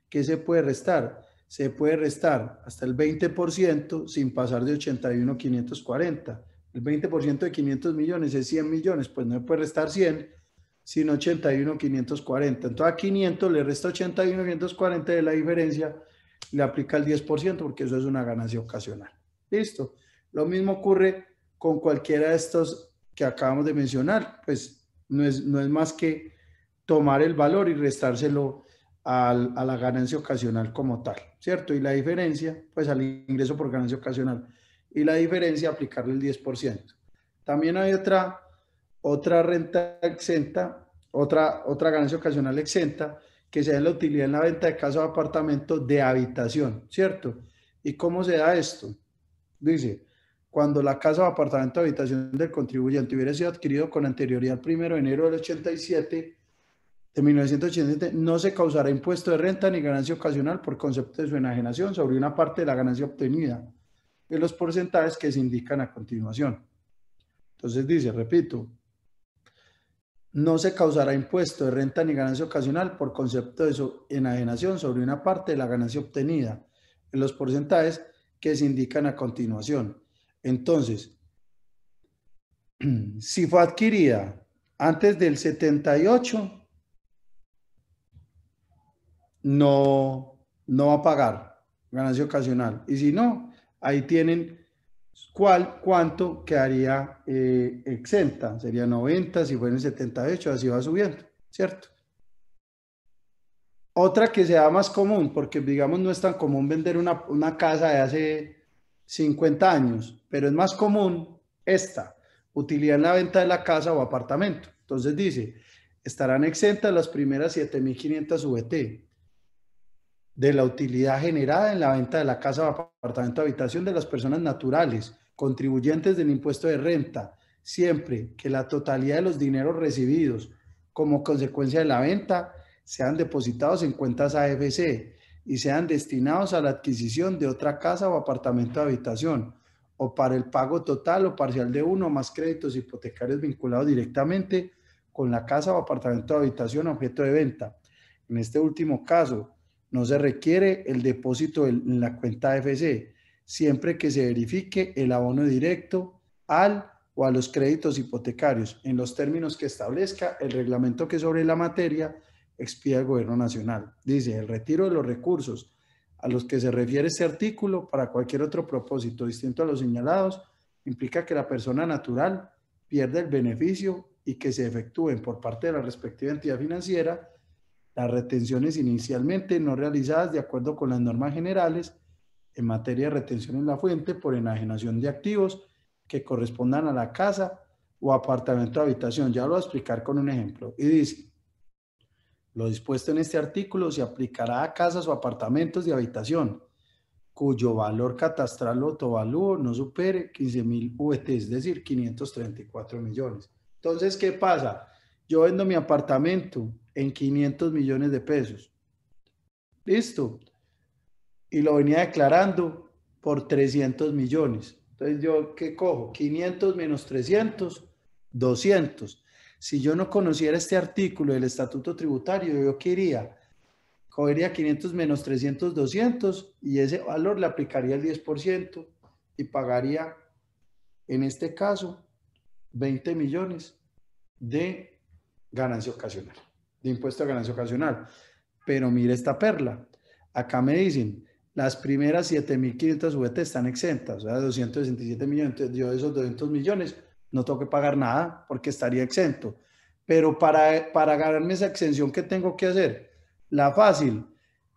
¿qué se puede restar? Se puede restar hasta el 20% sin pasar de 81.540. El 20% de 500 millones es 100 millones, pues no se puede restar 100, sino 81.540. Entonces a 500 le resta 81.540 de la diferencia, le aplica el 10% porque eso es una ganancia ocasional. Listo. Lo mismo ocurre con cualquiera de estos que acabamos de mencionar, pues no es más que tomar el valor y restárselo a la ganancia ocasional como tal, ¿cierto? Y la diferencia, pues al ingreso por ganancia ocasional. Y la diferencia, aplicarle el 10%. También hay otra renta exenta, otra ganancia ocasional exenta, que se da en la utilidad en la venta de casa o apartamento de habitación, ¿cierto? ¿Y cómo se da esto? Dice, cuando la casa o apartamento de habitación del contribuyente hubiera sido adquirido con anterioridad al 1 de enero del 87, de 1987, no se causará impuesto de renta ni ganancia ocasional por concepto de su enajenación sobre una parte de la ganancia obtenida en los porcentajes que se indican a continuación. Entonces dice, repito, no se causará impuesto de renta ni ganancia ocasional por concepto de su enajenación sobre una parte de la ganancia obtenida en los porcentajes que se indican a continuación. Entonces, si fue adquirida antes del 78, no va a pagar ganancia ocasional. Y si no, ahí tienen cuánto quedaría exenta. Sería 90, si fuera en 78, así va subiendo, ¿cierto? Otra que sea más común, porque digamos no es tan común vender una casa de hace 50 años, pero es más común esta, utilidad en la venta de la casa o apartamento. Entonces dice, estarán exentas las primeras 7.500 VT de la utilidad generada en la venta de la casa o apartamento de habitación de las personas naturales, contribuyentes del impuesto de renta, siempre que la totalidad de los dineros recibidos como consecuencia de la venta sean depositados en cuentas AFC y sean destinados a la adquisición de otra casa o apartamento de habitación o para el pago total o parcial de uno o más créditos hipotecarios vinculados directamente con la casa o apartamento de habitación objeto de venta. En este último caso, no se requiere el depósito en la cuenta AFC, siempre que se verifique el abono directo al o a los créditos hipotecarios en los términos que establezca el reglamento que sobre la materia expida el Gobierno Nacional. Dice, el retiro de los recursos a los que se refiere este artículo para cualquier otro propósito distinto a los señalados implica que la persona natural pierde el beneficio y que se efectúen por parte de la respectiva entidad financiera las retenciones inicialmente no realizadas de acuerdo con las normas generales en materia de retención en la fuente por enajenación de activos que correspondan a la casa o apartamento de habitación. Ya lo voy a explicar con un ejemplo. Y dice, lo dispuesto en este artículo se aplicará a casas o apartamentos de habitación cuyo valor catastral o autovalúo no supere 15.000 VT, es decir, 534 millones. Entonces, ¿qué pasa? Yo vendo mi apartamento en 500 millones de pesos. Listo. Y lo venía declarando por 300 millones. Entonces, ¿yo qué cojo? 500 menos 300, 200. Si yo no conociera este artículo del Estatuto Tributario, ¿yo qué iría? Cogería 500 menos 300, 200 y ese valor le aplicaría el 10% y pagaría En este caso, 20 millones de ganancia ocasional, de impuesto a ganancia ocasional. Pero mire esta perla. Acá me dicen, las primeras 7.500 VT están exentas, o sea, 267 millones. Entonces, yo de esos 200 millones no tengo que pagar nada porque estaría exento. Pero para ganarme esa exención, ¿qué tengo que hacer? La fácil,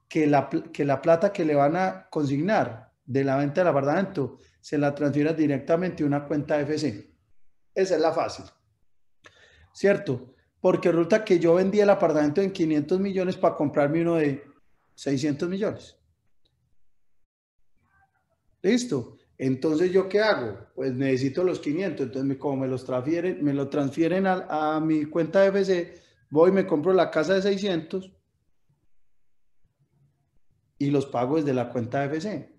que la plata que le van a consignar de la venta del apartamento se la transfiera directamente a una cuenta FC. Esa es la fácil, ¿cierto? Porque resulta que yo vendí el apartamento en 500 millones para comprarme uno de 600 millones. ¿Listo? Entonces, ¿yo qué hago? Pues necesito los 500. Entonces, como me lo transfieren a mi cuenta de FC, voy y me compro la casa de 600 y los pago desde la cuenta de FC.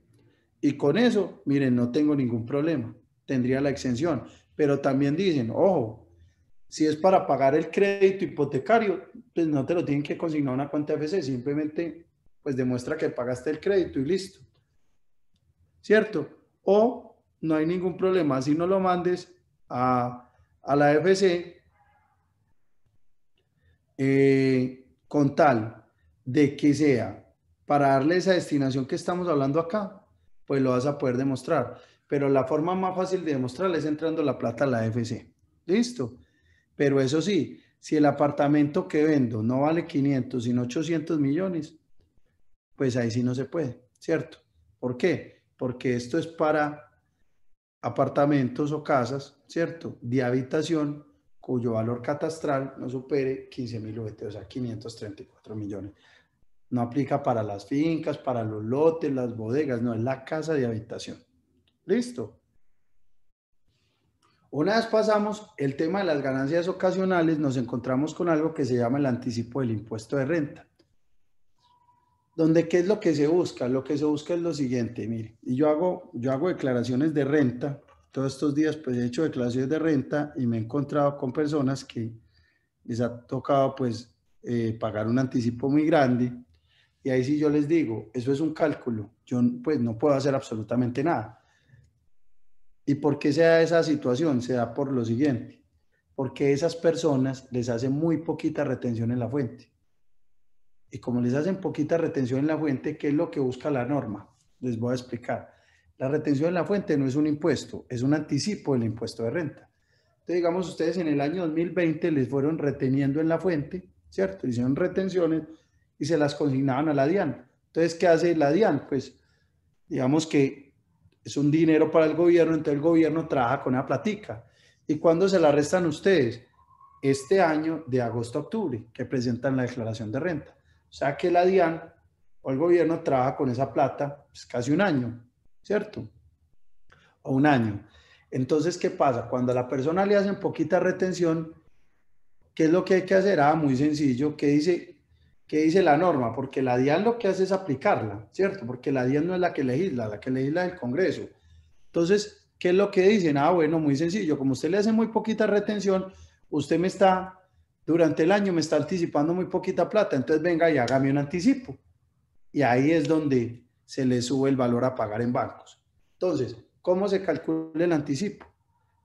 Y con eso, miren, no tengo ningún problema. Tendría la exención. Pero también dicen, ojo, si es para pagar el crédito hipotecario, pues no te lo tienen que consignar a una cuenta de FC. Simplemente, pues demuestra que pagaste el crédito y listo. ¿Cierto? O no hay ningún problema. Si no lo mandes a la FC con tal de que sea para darle esa destinación que estamos hablando acá, pues lo vas a poder demostrar. Pero la forma más fácil de demostrarle es entrando la plata a la FC. ¿Listo? Pero eso sí, si el apartamento que vendo no vale 500, sino 800 millones, pues ahí sí no se puede, ¿cierto? ¿Por qué? Porque esto es para apartamentos o casas, ¿cierto? De habitación cuyo valor catastral no supere 15.000 UF, o sea, 534 millones. No aplica para las fincas, para los lotes, las bodegas, no, es la casa de habitación. ¿Listo? Una vez pasamos el tema de las ganancias ocasionales, nos encontramos con algo que se llama el anticipo del impuesto de renta. Donde, ¿qué es lo que se busca? Lo que se busca es lo siguiente, mire, y yo hago declaraciones de renta, todos estos días pues he hecho declaraciones de renta y me he encontrado con personas que les ha tocado pues pagar un anticipo muy grande y ahí sí yo les digo, eso es un cálculo, yo pues no puedo hacer absolutamente nada. ¿Y por qué se da esa situación? Se da por lo siguiente, porque esas personas les hacen muy poquita retención en la fuente. Y como les hacen poquita retención en la fuente, ¿qué es lo que busca la norma? Les voy a explicar. La retención en la fuente no es un impuesto, es un anticipo del impuesto de renta. Entonces, digamos, ustedes en el año 2020 les fueron reteniendo en la fuente, ¿cierto? Hicieron retenciones y se las consignaban a la DIAN. Entonces, ¿qué hace la DIAN? Pues, digamos que es un dinero para el gobierno, entonces el gobierno trabaja con una platica. ¿Y cuándo se la restan ustedes? Este año de agosto a octubre, que presentan la declaración de renta. O sea que la DIAN o el gobierno trabaja con esa plata pues, casi un año, ¿cierto? O un año. Entonces, ¿qué pasa? Cuando a la persona le hacen poquita retención, ¿qué es lo que hay que hacer? Ah, muy sencillo. ¿Qué dice la norma? Porque la DIAN lo que hace es aplicarla, ¿cierto? Porque la DIAN no es la que legisla es el Congreso. Entonces, ¿qué es lo que dicen? Ah, bueno, muy sencillo. Como usted le hace muy poquita retención, usted durante el año me está anticipando muy poquita plata. Entonces, venga y hágame un anticipo. Y ahí es donde se le sube el valor a pagar en bancos. Entonces, ¿cómo se calcula el anticipo?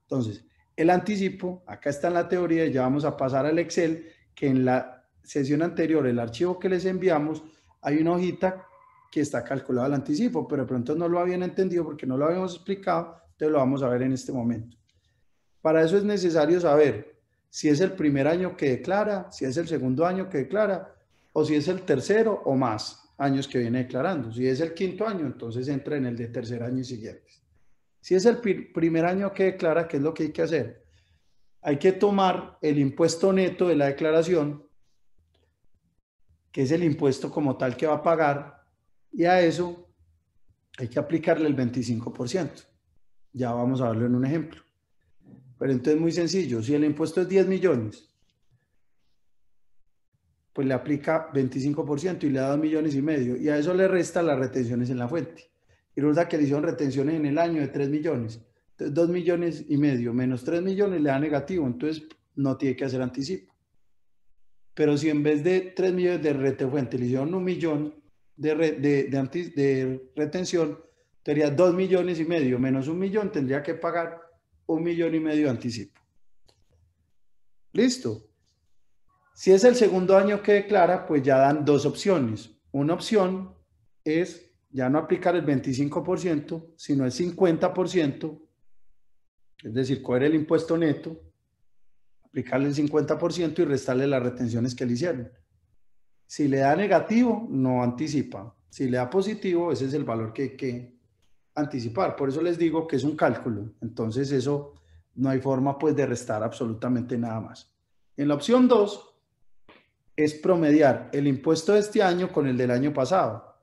Entonces, el anticipo, acá está en la teoría, ya vamos a pasar al Excel, que en la sesión anterior, el archivo que les enviamos, hay una hojita que está calculado el anticipo, pero de pronto no lo habían entendido porque no lo habíamos explicado, entonces lo vamos a ver en este momento. Para eso es necesario saber si es el primer año que declara, si es el segundo año que declara, o si es el tercero o más años que viene declarando. Si es el quinto año, entonces entra en el de tercer año y siguientes. Si es el primer año que declara, ¿qué es lo que hay que hacer? Hay que tomar el impuesto neto de la declaración, que es el impuesto como tal que va a pagar, y a eso hay que aplicarle el 25%. Ya vamos a verlo en un ejemplo. Pero entonces muy sencillo, si el impuesto es 10 millones, pues le aplica 25% y le da 2,5 millones, y a eso le resta las retenciones en la fuente. Y resulta que le hicieron retenciones en el año de 3 millones. Entonces 2,5 millones menos 3 millones le da negativo, entonces no tiene que hacer anticipo. Pero si en vez de 3 millones de retención le hicieron 1 millón de retención, tendría 2,5 millones menos 1 millón, tendría que pagar 1,5 millones de anticipo. Listo. Si es el segundo año que declara, pues ya dan dos opciones. Una opción es ya no aplicar el 25%, sino el 50%, es decir, coger el impuesto neto, aplicarle el 50% y restarle las retenciones que le hicieron. Si le da negativo, no anticipa. Si le da positivo, ese es el valor que hay que anticipar. Por eso les digo que es un cálculo. Entonces eso no hay forma pues de restar absolutamente nada más. En la opción 2 es promediar el impuesto de este año con el del año pasado.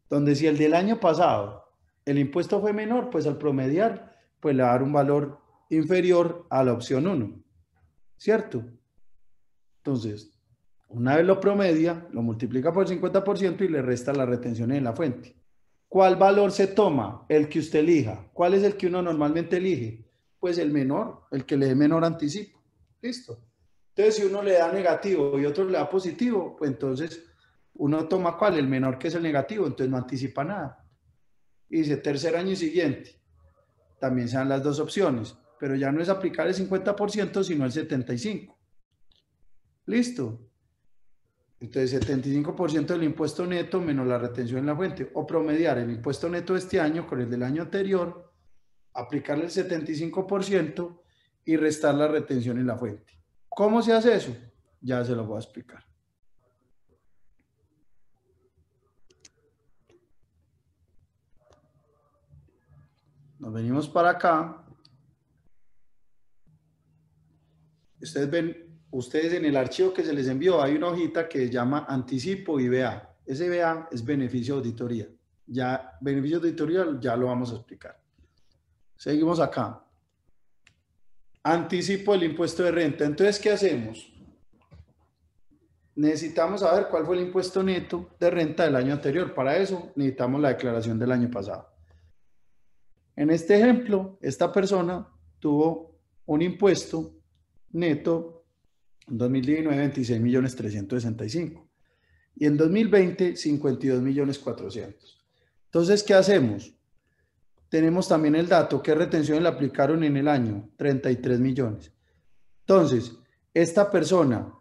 Donde si el del año pasado el impuesto fue menor, pues al promediar, pues le va a dar un valor inferior a la opción 1. ¿Cierto? Entonces, una vez lo promedia, lo multiplica por el 50% y le resta las retenciones en la fuente. ¿Cuál valor se toma? El que usted elija. ¿Cuál es el que uno normalmente elige? Pues el menor, el que le dé menor anticipo. Listo. Entonces, si uno le da negativo y otro le da positivo, pues entonces uno toma ¿cuál? El menor, que es el negativo, entonces no anticipa nada. Y dice tercer año y siguiente. También se dan las dos opciones, pero ya no es aplicar el 50%, sino el 75%. Listo. Entonces, 75% del impuesto neto menos la retención en la fuente, o promediar el impuesto neto de este año con el del año anterior, aplicarle el 75% y restar la retención en la fuente. ¿Cómo se hace eso? Ya se lo voy a explicar. Nos venimos para acá. Ustedes ven, ustedes en el archivo que se les envió hay una hojita que se llama anticipo IVA. Ese IVA es beneficio de auditoría. Ya, beneficio de auditoría ya lo vamos a explicar. Seguimos acá. Anticipo el impuesto de renta. Entonces, ¿qué hacemos? Necesitamos saber cuál fue el impuesto neto de renta del año anterior. Para eso necesitamos la declaración del año pasado. En este ejemplo, esta persona tuvo un impuesto neto en 2019 26.365.000 y en 2020 52.400.000. Entonces, ¿qué hacemos? Tenemos también el dato, ¿qué retenciones le aplicaron en el año? 33 millones. Entonces, esta persona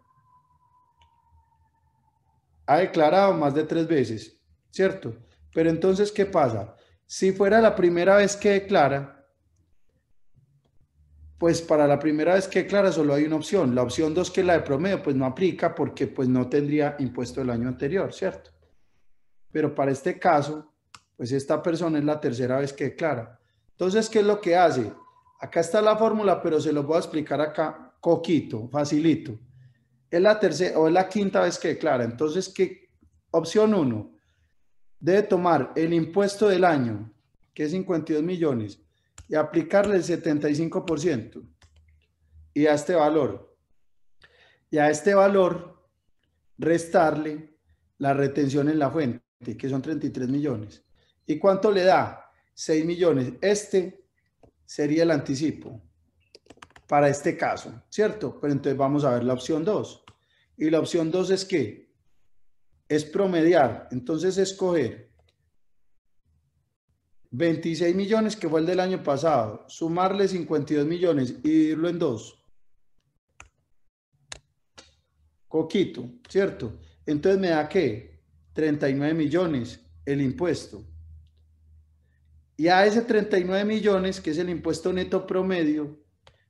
ha declarado más de 3 veces, ¿cierto? Pero entonces, ¿qué pasa? Si fuera la primera vez que declara, pues para la primera vez que declara solo hay una opción. La opción 2, que es la de promedio, pues no aplica porque pues no tendría impuesto del año anterior, ¿cierto? Pero para este caso, pues esta persona es la tercera vez que declara. Entonces, ¿qué es lo que hace? Acá está la fórmula, pero se lo voy a explicar acá, coquito, facilito. Es la tercera o es la quinta vez que declara. Entonces, ¿qué? Opción 1, debe tomar el impuesto del año, que es 52 millones, y aplicarle el 75%. Y a este valor. Y a este valor, restarle la retención en la fuente, que son 33 millones. ¿Y cuánto le da? 6 millones. Este sería el anticipo para este caso, ¿cierto? Pero entonces vamos a ver la opción 2. Y la opción 2 es ¿qué? Es promediar. Entonces escoger 26 millones, que fue el del año pasado, sumarle 52 millones y dividirlo en 2. Coquito, ¿cierto? Entonces me da ¿qué? 39 millones el impuesto. Y a ese 39 millones, que es el impuesto neto promedio,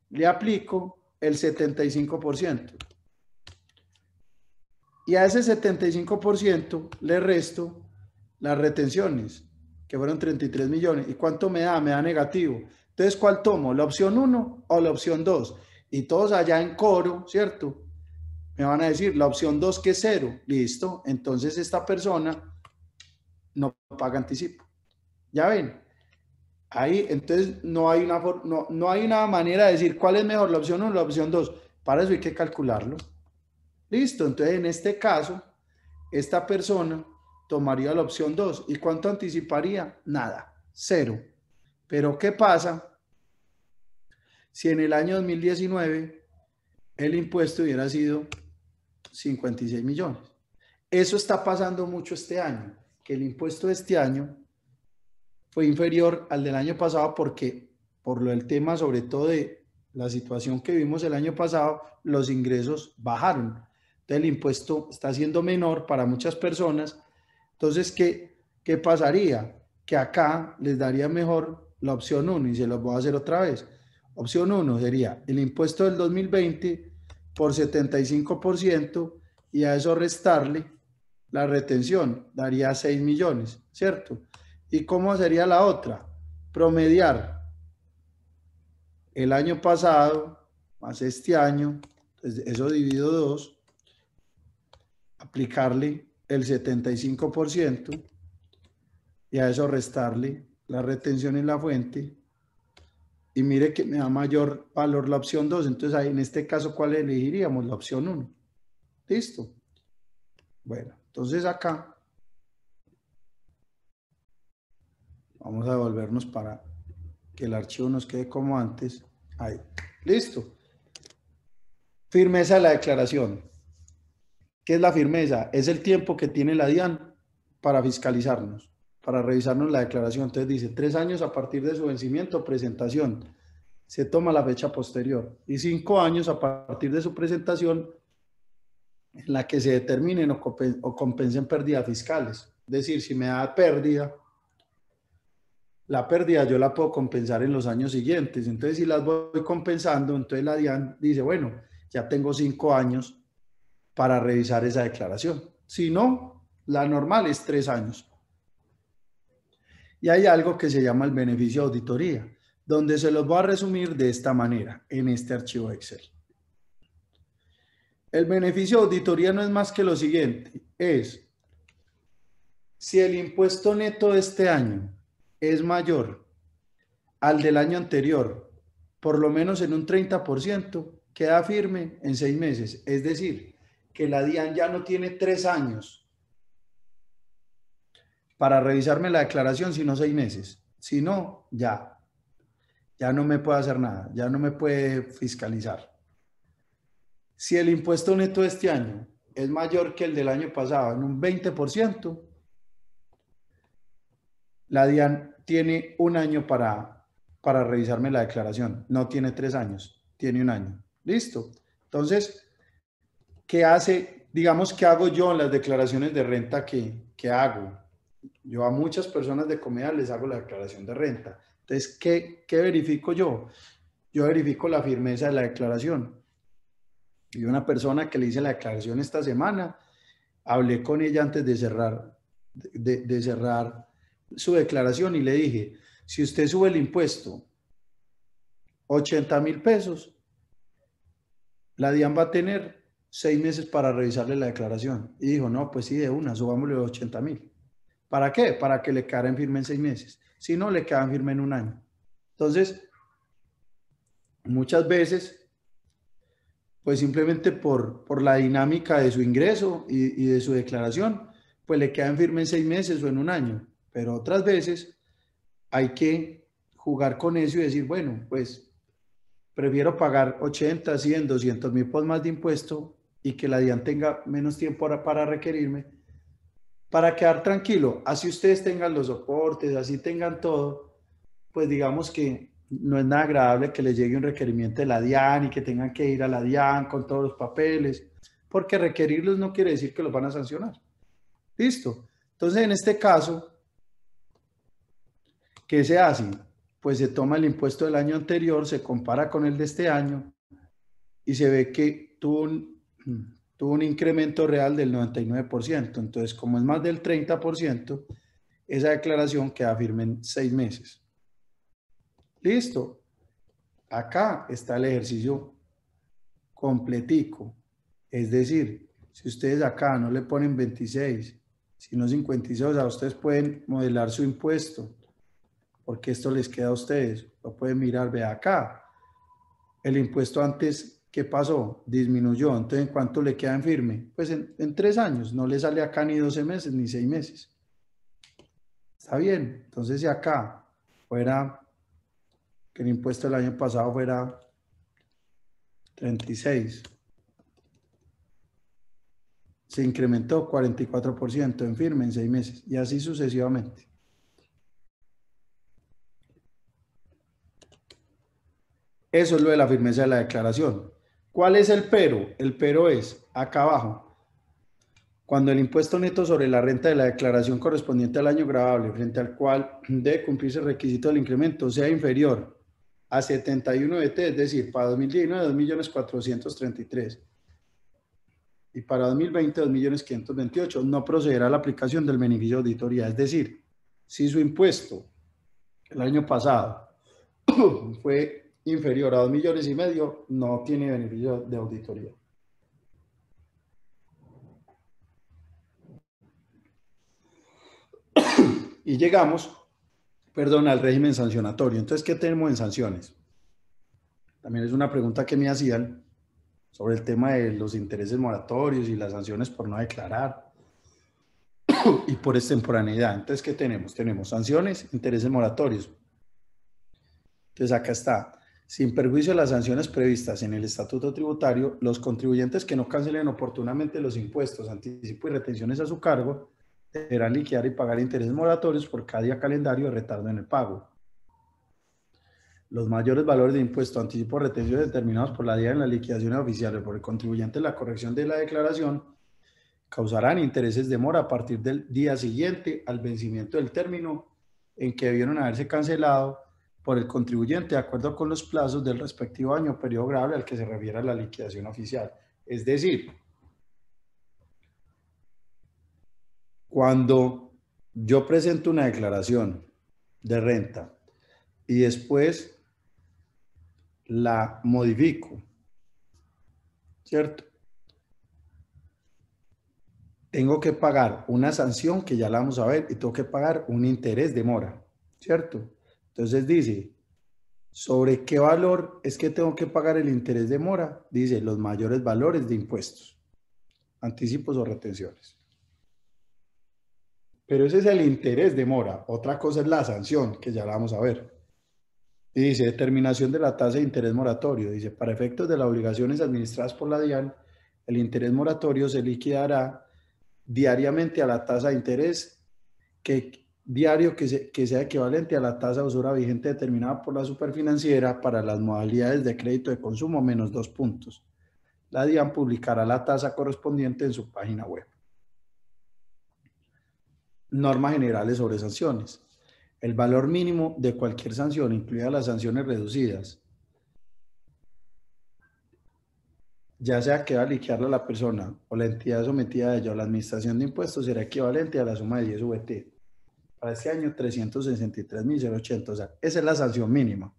le aplico el 75%. Y a ese 75% le resto las retenciones, que fueron 33 millones. ¿Y cuánto me da? Me da negativo. Entonces, ¿cuál tomo? ¿La opción 1 o la opción 2? Y todos allá en coro, ¿cierto? Me van a decir la opción 2, que es 0. Listo. Entonces, esta persona no paga anticipo. ¿Ya ven? Ahí, entonces, no hay una manera de decir cuál es mejor, la opción 1 o la opción 2. Para eso hay que calcularlo. Listo. Entonces, en este caso, esta persona tomaría la opción 2. ¿Y cuánto anticiparía? Nada, 0. Pero ¿qué pasa si en el año 2019 el impuesto hubiera sido 56 millones? Eso está pasando mucho este año, que el impuesto de este año fue inferior al del año pasado porque por lo del tema sobre todo de la situación que vimos el año pasado, los ingresos bajaron. Entonces el impuesto está siendo menor para muchas personas. Entonces, ¿qué pasaría? Que acá les daría mejor la opción 1 y se los voy a hacer otra vez. Opción 1 sería el impuesto del 2020 por 75% y a eso restarle la retención, daría 6 millones, ¿cierto? ¿Y cómo sería la otra? Promediar el año pasado más este año, entonces eso dividido 2, aplicarle el 75% y a eso restarle la retención en la fuente y mire que me da mayor valor la opción 2. Entonces ahí en este caso, ¿cuál elegiríamos? La opción 1. ¿Listo? Bueno, entonces acá vamos a devolvernos para que el archivo nos quede como antes. Ahí. Listo. Firmeza de la declaración. ¿Qué es la firmeza? Es el tiempo que tiene la DIAN para fiscalizarnos, para revisarnos la declaración. Entonces dice 3 años a partir de su vencimiento, presentación. Se toma la fecha posterior. Y 5 años a partir de su presentación en la que se determinen o compensen pérdidas fiscales. Es decir, si me da pérdida, la pérdida yo la puedo compensar en los años siguientes. Entonces, si las voy compensando, entonces la DIAN dice, bueno, ya tengo 5 años para revisar esa declaración. Si no, la normal es 3 años. Y hay algo que se llama el beneficio de auditoría, donde se los voy a resumir de esta manera en este archivo Excel. El beneficio de auditoría no es más que lo siguiente, es si el impuesto neto de este año es mayor al del año anterior, por lo menos en un 30%, queda firme en 6 meses. Es decir, que la DIAN ya no tiene 3 años para revisarme la declaración, sino 6 meses. Si no, ya no me puede hacer nada, ya no me puede fiscalizar. Si el impuesto neto de este año es mayor que el del año pasado en un 20%, la DIAN tiene un año para revisarme la declaración. No tiene 3 años, tiene un año. ¿Listo? Entonces, ¿qué hace? Digamos, ¿qué hago yo en las declaraciones de renta que hago? Yo a muchas personas de Comedal les hago la declaración de renta. Entonces, ¿qué verifico yo? Yo verifico la firmeza de la declaración. Y una persona que le hice la declaración esta semana, hablé con ella antes de cerrar su declaración y le dije, si usted sube el impuesto 80,000 pesos, la DIAN va a tener 6 meses para revisarle la declaración. Y dijo, no, pues sí, de una, subámosle 80,000. ¿Para qué? Para que le quedara en firme en 6 meses. Si no, le quedan firme en un año. Entonces, muchas veces, pues simplemente por la dinámica de su ingreso y de su declaración, pues le quedan firme en 6 meses o en un año. Pero otras veces hay que jugar con eso y decir, bueno, pues prefiero pagar 80, 100, 200,000 por más de impuesto y que la DIAN tenga menos tiempo para requerirme, para quedar tranquilo. Así ustedes tengan los soportes, así tengan todo, pues digamos que no es nada agradable que les llegue un requerimiento de la DIAN y que tengan que ir a la DIAN con todos los papeles, porque requerirlos no quiere decir que los van a sancionar. Listo. Entonces, en este caso, ¿qué se hace? Pues se toma el impuesto del año anterior, se compara con el de este año y se ve que tuvo un incremento real del 99%. Entonces, como es más del 30%, esa declaración queda firme en 6 meses. Listo. Acá está el ejercicio completico. Es decir, si ustedes acá no le ponen 26, sino 56, o sea, ustedes pueden modelar su impuesto, porque esto les queda a ustedes. Lo pueden mirar, ve acá. El impuesto antes, ¿qué pasó? Disminuyó. Entonces, ¿en cuánto le queda en firme? Pues en 3 años. No le sale acá ni 12 meses ni 6 meses. Está bien. Entonces, si acá fuera que el impuesto del año pasado fuera 36, se incrementó 44% en firme en 6 meses y así sucesivamente. Eso es lo de la firmeza de la declaración. ¿Cuál es el pero? El pero es, acá abajo, cuando el impuesto neto sobre la renta de la declaración correspondiente al año gravable, frente al cual debe cumplirse el requisito del incremento, sea inferior a 71 BT, es decir, para 2019, 2.433.000 y para 2020, 2.528.000, no procederá a la aplicación del beneficio de auditoría. Es decir, si su impuesto el año pasado fue inferior a 2.500.000, no tiene beneficio de auditoría. Y llegamos, perdón, al régimen sancionatorio. Entonces, ¿qué tenemos en sanciones? También es una pregunta que me hacían sobre el tema de los intereses moratorios y las sanciones por no declarar y por extemporaneidad. Entonces, ¿qué tenemos? Tenemos sanciones, intereses moratorios. Entonces, acá está. Sin perjuicio de las sanciones previstas en el estatuto tributario, los contribuyentes que no cancelen oportunamente los impuestos, anticipo y retenciones a su cargo deberán liquidar y pagar intereses moratorios por cada día calendario de retardo en el pago. Los mayores valores de impuesto, anticipo o retenciones determinados por la DIAN en las liquidaciones oficiales por el contribuyente en la corrección de la declaración causarán intereses de mora a partir del día siguiente al vencimiento del término en que debieron haberse cancelado por el contribuyente de acuerdo con los plazos del respectivo año o periodo gravable al que se refiere la liquidación oficial. Es decir, cuando yo presento una declaración de renta y después la modifico, ¿cierto? Tengo que pagar una sanción que ya la vamos a ver y tengo que pagar un interés de mora, ¿cierto? Entonces dice, ¿sobre qué valor es que tengo que pagar el interés de mora? Dice, los mayores valores de impuestos, anticipos o retenciones. Pero ese es el interés de mora. Otra cosa es la sanción, que ya la vamos a ver. Y dice, determinación de la tasa de interés moratorio. Dice, para efectos de las obligaciones administradas por la DIAN, el interés moratorio se liquidará diariamente a la tasa de interés diario que sea equivalente a la tasa de usura vigente determinada por la superfinanciera para las modalidades de crédito de consumo menos 2 puntos. La DIAN publicará la tasa correspondiente en su página web. Normas generales sobre sanciones. El valor mínimo de cualquier sanción, incluidas las sanciones reducidas, ya sea que va a liquidarla a la persona o la entidad sometida a ella o la administración de impuestos, será equivalente a la suma de 10 VT. Para este año, 363.080. O sea, esa es la sanción mínima.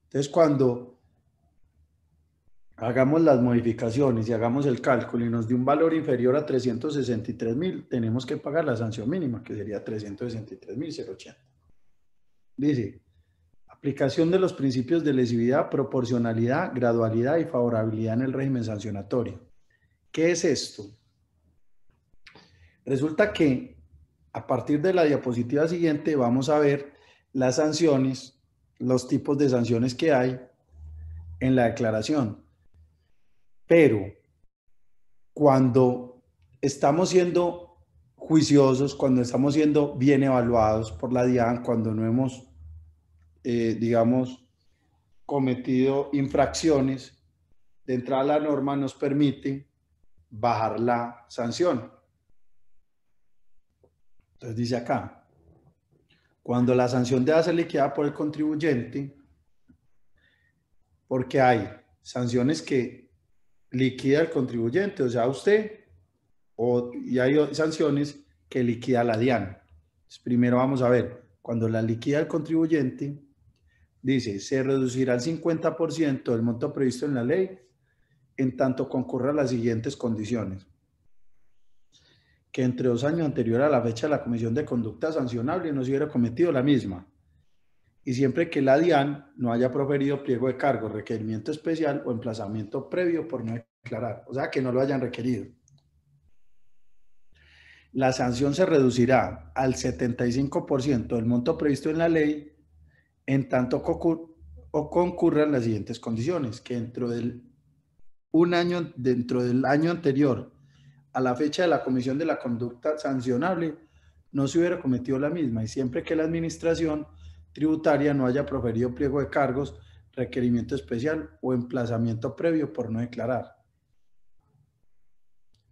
Entonces, cuando hagamos las modificaciones y hagamos el cálculo y nos dé un valor inferior a 363.000, tenemos que pagar la sanción mínima, que sería 363.080. Dice, aplicación de los principios de lesividad, proporcionalidad, gradualidad y favorabilidad en el régimen sancionatorio. ¿Qué es esto? Resulta que a partir de la diapositiva siguiente vamos a ver las sanciones, los tipos de sanciones que hay en la declaración. Pero cuando estamos siendo juiciosos, cuando estamos siendo bien evaluados por la DIAN, cuando no hemos, digamos, cometido infracciones, de entrada la norma nos permite bajar la sanción. Entonces dice acá, cuando la sanción debe ser liquidada por el contribuyente, porque hay sanciones que liquida el contribuyente, o sea, usted, y hay sanciones que liquida la DIAN. Entonces, primero vamos a ver, cuando la liquida el contribuyente, dice, se reducirá el 50% del monto previsto en la ley, en tanto concurran las siguientes condiciones. Que entre 2 años anteriores a la fecha de la comisión de conducta sancionable no se hubiera cometido la misma. Y siempre que la DIAN no haya proferido pliego de cargo, requerimiento especial o emplazamiento previo por no declarar. O sea, que no lo hayan requerido. La sanción se reducirá al 75% del monto previsto en la ley, en tanto concurran las siguientes condiciones. Que dentro del año anterior a la fecha de la comisión de la conducta sancionable no se hubiera cometido la misma, y siempre que la administración tributaria no haya proferido pliego de cargos, requerimiento especial o emplazamiento previo por no declarar.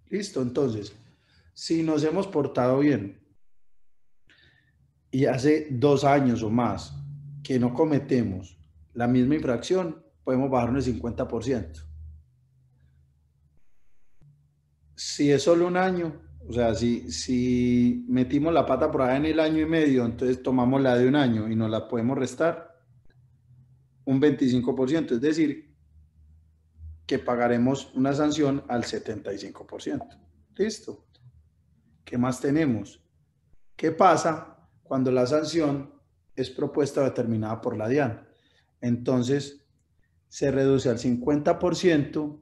Listo, entonces, si nos hemos portado bien y hace 2 años o más que no cometemos la misma infracción, podemos bajarnos el 50%. Si es solo un año, o sea, si metimos la pata por ahí en el año y medio, entonces tomamos la de un año y nos la podemos restar un 25%, es decir, que pagaremos una sanción al 75%. ¿Listo? ¿Qué más tenemos? ¿Qué pasa cuando la sanción es propuesta o determinada por la DIAN? Entonces, se reduce al 50%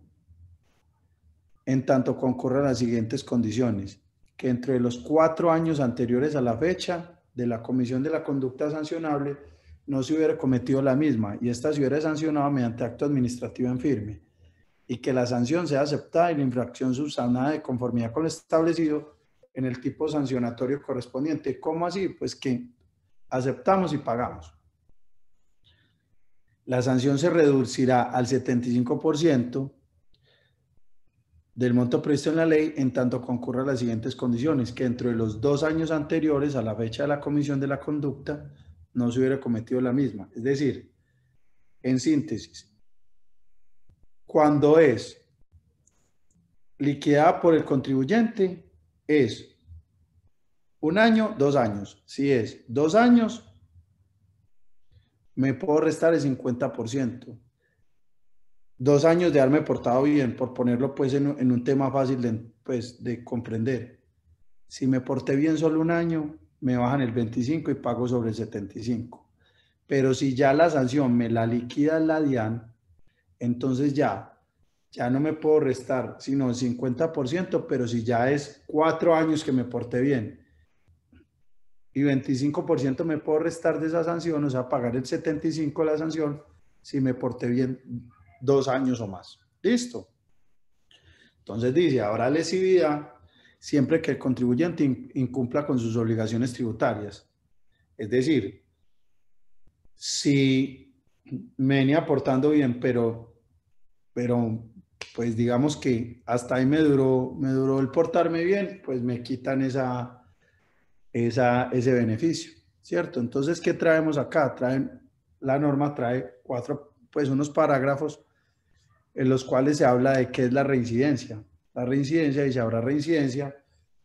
en tanto concurran las siguientes condiciones: que entre los 4 años anteriores a la fecha de la comisión de la conducta sancionable no se hubiera cometido la misma y esta se hubiera sancionado mediante acto administrativo en firme, y que la sanción sea aceptada y la infracción subsanada de conformidad con lo establecido en el tipo sancionatorio correspondiente. ¿Cómo así? Pues que aceptamos y pagamos. La sanción se reducirá al 75% del monto previsto en la ley, en tanto concurran las siguientes condiciones: que dentro de los 2 años anteriores a la fecha de la comisión de la conducta no se hubiera cometido la misma. Es decir, en síntesis, cuando es liquidada por el contribuyente es 1 año, 2 años. Si es 2 años, me puedo restar el 50%. 2 años de haberme portado bien, por ponerlo pues en un tema fácil pues, de comprender. Si me porté bien solo 1 año, me bajan el 25 y pago sobre el 75. Pero si ya la sanción me la liquida la DIAN, entonces ya no me puedo restar sino el 50%, pero si ya es 4 años que me porté bien y 25% me puedo restar de esa sanción, o sea, pagar el 75% de la sanción si me porté bien 2 años o más. ¿Listo? Entonces dice, habrá lesividad siempre que el contribuyente incumpla con sus obligaciones tributarias. Es decir, si me venía aportando bien, pero pues digamos que hasta ahí me duró el portarme bien, pues me quitan ese beneficio, ¿cierto? Entonces, ¿qué traemos acá? La norma trae unos parágrafos en los cuales se habla de qué es la reincidencia. La reincidencia, y se habrá reincidencia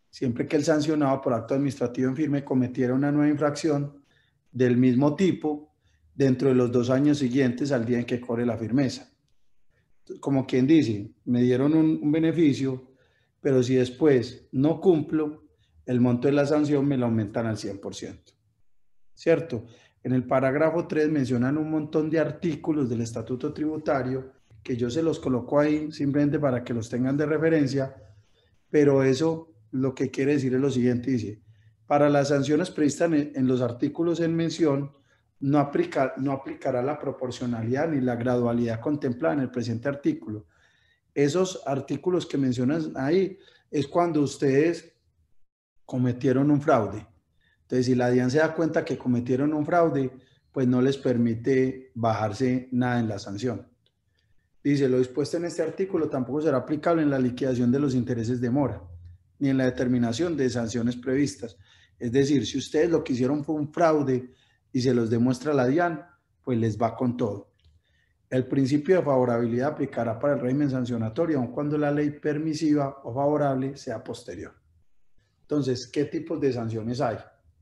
siempre que el sancionado por acto administrativo en firme cometiera una nueva infracción del mismo tipo dentro de los 2 años siguientes al día en que cobre la firmeza. Como quien dice, me dieron un beneficio, pero si después no cumplo, el monto de la sanción me lo aumentan al 100%. ¿Cierto? En el parágrafo 3 mencionan un montón de artículos del Estatuto Tributario que yo se los coloco ahí simplemente para que los tengan de referencia, pero eso lo que quiere decir es lo siguiente: dice, para las sanciones previstas en los artículos en mención, no aplicará la proporcionalidad ni la gradualidad contemplada en el presente artículo. Esos artículos que mencionan ahí es cuando ustedes cometieron un fraude. Entonces, si la DIAN se da cuenta que cometieron un fraude, pues no les permite bajarse nada en la sanción. Dice, lo dispuesto en este artículo tampoco será aplicable en la liquidación de los intereses de mora, ni en la determinación de sanciones previstas. Es decir, si ustedes lo que hicieron fue un fraude y se los demuestra la DIAN, pues les va con todo. El principio de favorabilidad aplicará para el régimen sancionatorio, aun cuando la ley permisiva o favorable sea posterior. Entonces, ¿qué tipos de sanciones hay?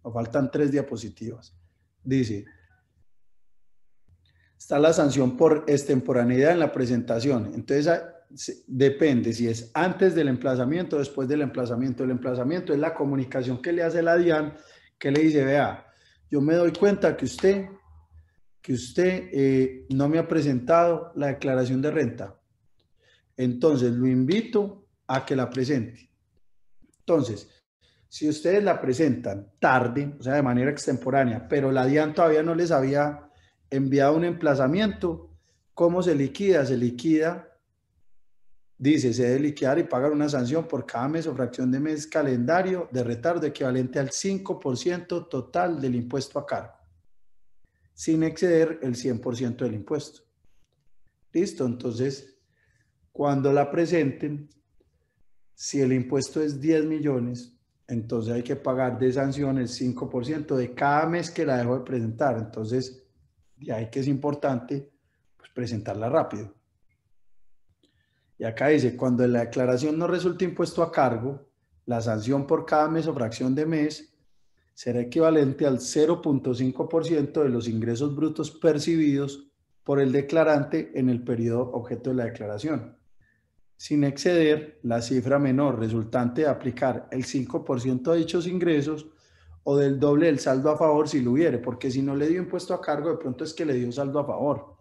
Nos faltan 3 diapositivas. Dice, está la sanción por extemporaneidad en la presentación. Entonces, depende si es antes del emplazamiento o después del emplazamiento. El emplazamiento es la comunicación que le hace la DIAN, que le dice, vea, yo me doy cuenta que usted no me ha presentado la declaración de renta. Entonces, lo invito a que la presente. Entonces, si ustedes la presentan tarde, o sea, de manera extemporánea, pero la DIAN todavía no les había enviado un emplazamiento, ¿cómo se liquida? Se liquida, dice, se debe liquidar y pagar una sanción por cada mes o fracción de mes calendario de retardo equivalente al 5% total del impuesto a cargo. sin exceder el 100% del impuesto. Listo, entonces, cuando la presenten, si el impuesto es 10 millones, entonces hay que pagar de sanción el 5% de cada mes que la dejo de presentar. Entonces, de ahí que es importante pues, presentarla rápido. Y acá dice, cuando en la declaración no resulte impuesto a cargo, la sanción por cada mes o fracción de mes será equivalente al 0.5% de los ingresos brutos percibidos por el declarante en el periodo objeto de la declaración, sin exceder la cifra menor resultante de aplicar el 5% de dichos ingresos o del doble del saldo a favor si lo hubiere, porque si no le dio impuesto a cargo, de pronto es que le dio saldo a favor.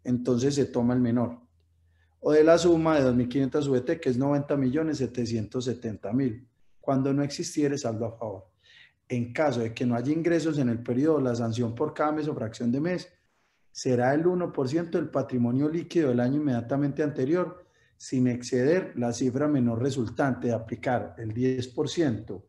Entonces se toma el menor. O de la suma de 2.500 VT, que es 90.770.000, cuando no existiere saldo a favor. En caso de que no haya ingresos en el periodo, la sanción por cada mes o fracción de mes será el 1% del patrimonio líquido del año inmediatamente anterior, sin exceder la cifra menor resultante de aplicar el 10%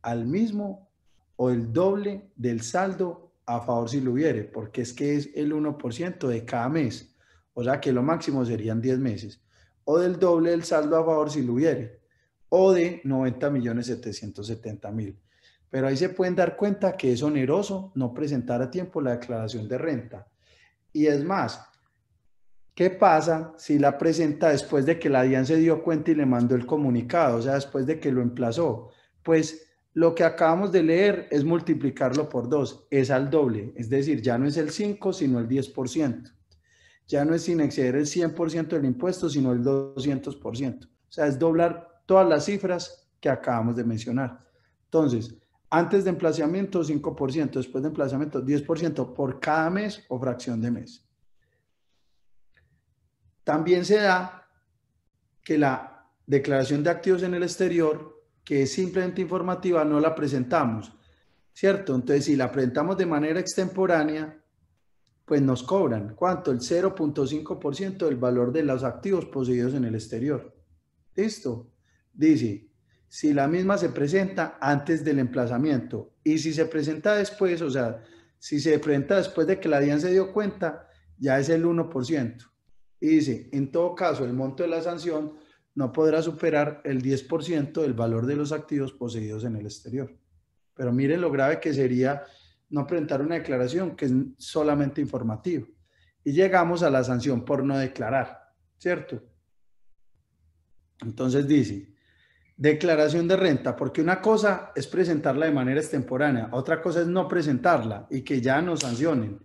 al mismo o el doble del saldo a favor si lo hubiere, porque es que es el 1% de cada mes, o sea que lo máximo serían 10 meses, o del doble del saldo a favor si lo hubiere, o de 90.770.000. Pero ahí se pueden dar cuenta que es oneroso no presentar a tiempo la declaración de renta. Y es más, ¿qué pasa si la presenta después de que la DIAN se dio cuenta y le mandó el comunicado? O sea, después de que lo emplazó. Pues lo que acabamos de leer es multiplicarlo por 2, es al doble. Es decir, ya no es el 5, sino el 10%. Ya no es sin exceder el 100% del impuesto, sino el 200%. O sea, es doblar todas las cifras que acabamos de mencionar. Entonces, antes de emplazamiento, 5%, después de emplazamiento, 10% por cada mes o fracción de mes. También se da que la declaración de activos en el exterior, que es simplemente informativa, no la presentamos, ¿cierto? Entonces, si la presentamos de manera extemporánea, pues nos cobran, ¿cuánto? El 0.5% del valor de los activos poseídos en el exterior. ¿Listo? Dice, si la misma se presenta antes del emplazamiento y si se presenta después, o sea, si se presenta después de que la DIAN se dio cuenta, ya es el 1%. Y dice, en todo caso, el monto de la sanción no podrá superar el 10% del valor de los activos poseídos en el exterior. Pero miren lo grave que sería no presentar una declaración que es solamente informativo. Y llegamos a la sanción por no declarar, ¿cierto? Entonces dice, declaración de renta, porque una cosa es presentarla de manera extemporánea, otra cosa es no presentarla y que ya nos sancionen.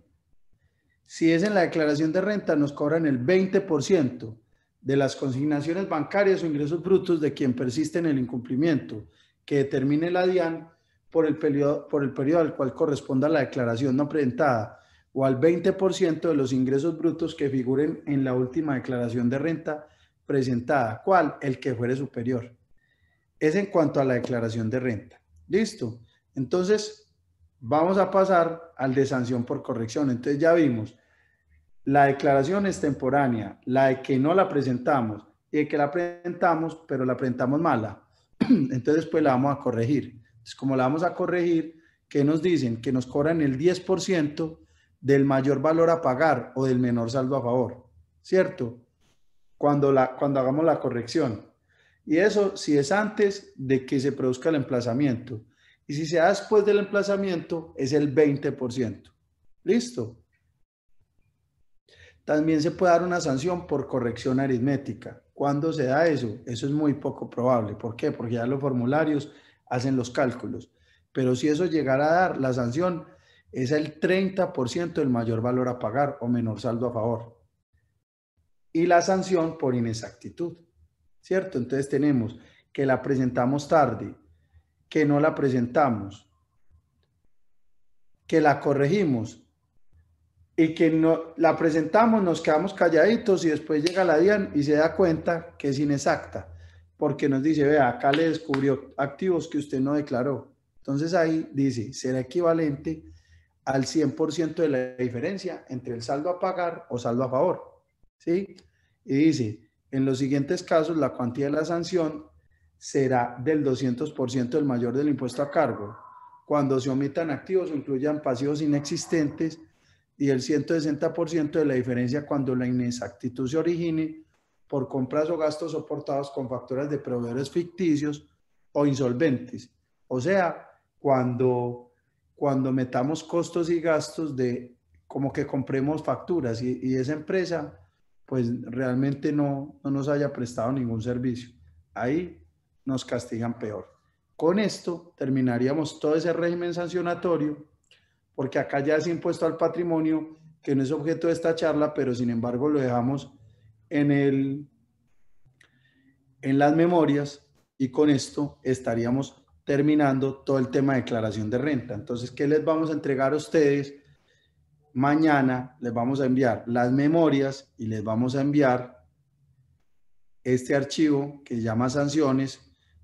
Si es en la declaración de renta, nos cobran el 20% de las consignaciones bancarias o ingresos brutos de quien persiste en el incumplimiento, que determine la DIAN por el periodo al cual corresponda la declaración no presentada, o al 20% de los ingresos brutos que figuren en la última declaración de renta presentada. ¿Cuál? El que fuere superior. Es en cuanto a la declaración de renta. ¿Listo? Entonces, vamos a pasar al de sanción por corrección. Entonces ya vimos, la declaración extemporánea, la de que no la presentamos y de que la presentamos, pero la presentamos mala. Entonces, pues la vamos a corregir. Entonces, como la vamos a corregir, ¿qué nos dicen? Que nos cobran el 10% del mayor valor a pagar o del menor saldo a favor, ¿cierto? Cuando hagamos la corrección. Y eso si es antes de que se produzca el emplazamiento. Y si se da después del emplazamiento, es el 20%. ¿Listo? También se puede dar una sanción por corrección aritmética. ¿Cuándo se da eso? Eso es muy poco probable. ¿Por qué? Porque ya los formularios hacen los cálculos. Pero si eso llegara a dar, la sanción es el 30% del mayor valor a pagar o menor saldo a favor. Y la sanción por inexactitud, ¿cierto? Entonces tenemos que la presentamos tarde, que no la presentamos, que la corregimos y que no la presentamos, nos quedamos calladitos y después llega la DIAN y se da cuenta que es inexacta, porque nos dice, vea, acá le descubrió activos que usted no declaró. Entonces ahí dice, será equivalente al 100% de la diferencia entre el saldo a pagar o saldo a favor, ¿sí? Y dice, en los siguientes casos, la cuantía de la sanción será del 200% del mayor del impuesto a cargo, cuando se omitan activos o incluyan pasivos inexistentes y el 160% de la diferencia cuando la inexactitud se origine por compras o gastos soportados con facturas de proveedores ficticios o insolventes. O sea, cuando metamos costos y gastos de como que compremos facturas y esa empresa pues realmente no nos haya prestado ningún servicio. Ahí nos castigan peor. Con esto terminaríamos todo ese régimen sancionatorio, porque acá ya es impuesto al patrimonio, que no es objeto de esta charla, pero sin embargo lo dejamos en las memorias, y con esto estaríamos terminando todo el tema de declaración de renta. Entonces, ¿qué les vamos a entregar a ustedes? Mañana les vamos a enviar las memorias y les vamos a enviar este archivo que se llama sanciones,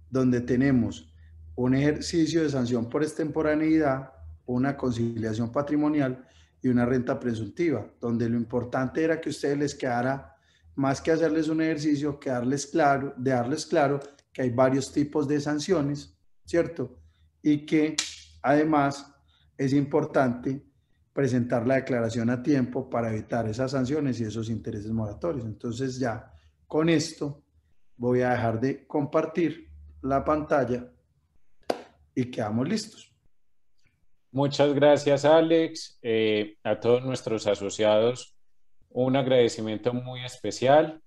donde tenemos un ejercicio de sanción por extemporaneidad, una conciliación patrimonial y una renta presuntiva, donde lo importante era que a ustedes les quedara, más que hacerles un ejercicio, que darles claro que hay varios tipos de sanciones, ¿cierto? Y que además es importante presentar la declaración a tiempo para evitar esas sanciones y esos intereses moratorios. Entonces ya con esto voy a dejar de compartir la pantalla y quedamos listos. Muchas gracias, Alex. A todos nuestros asociados, un agradecimiento muy especial.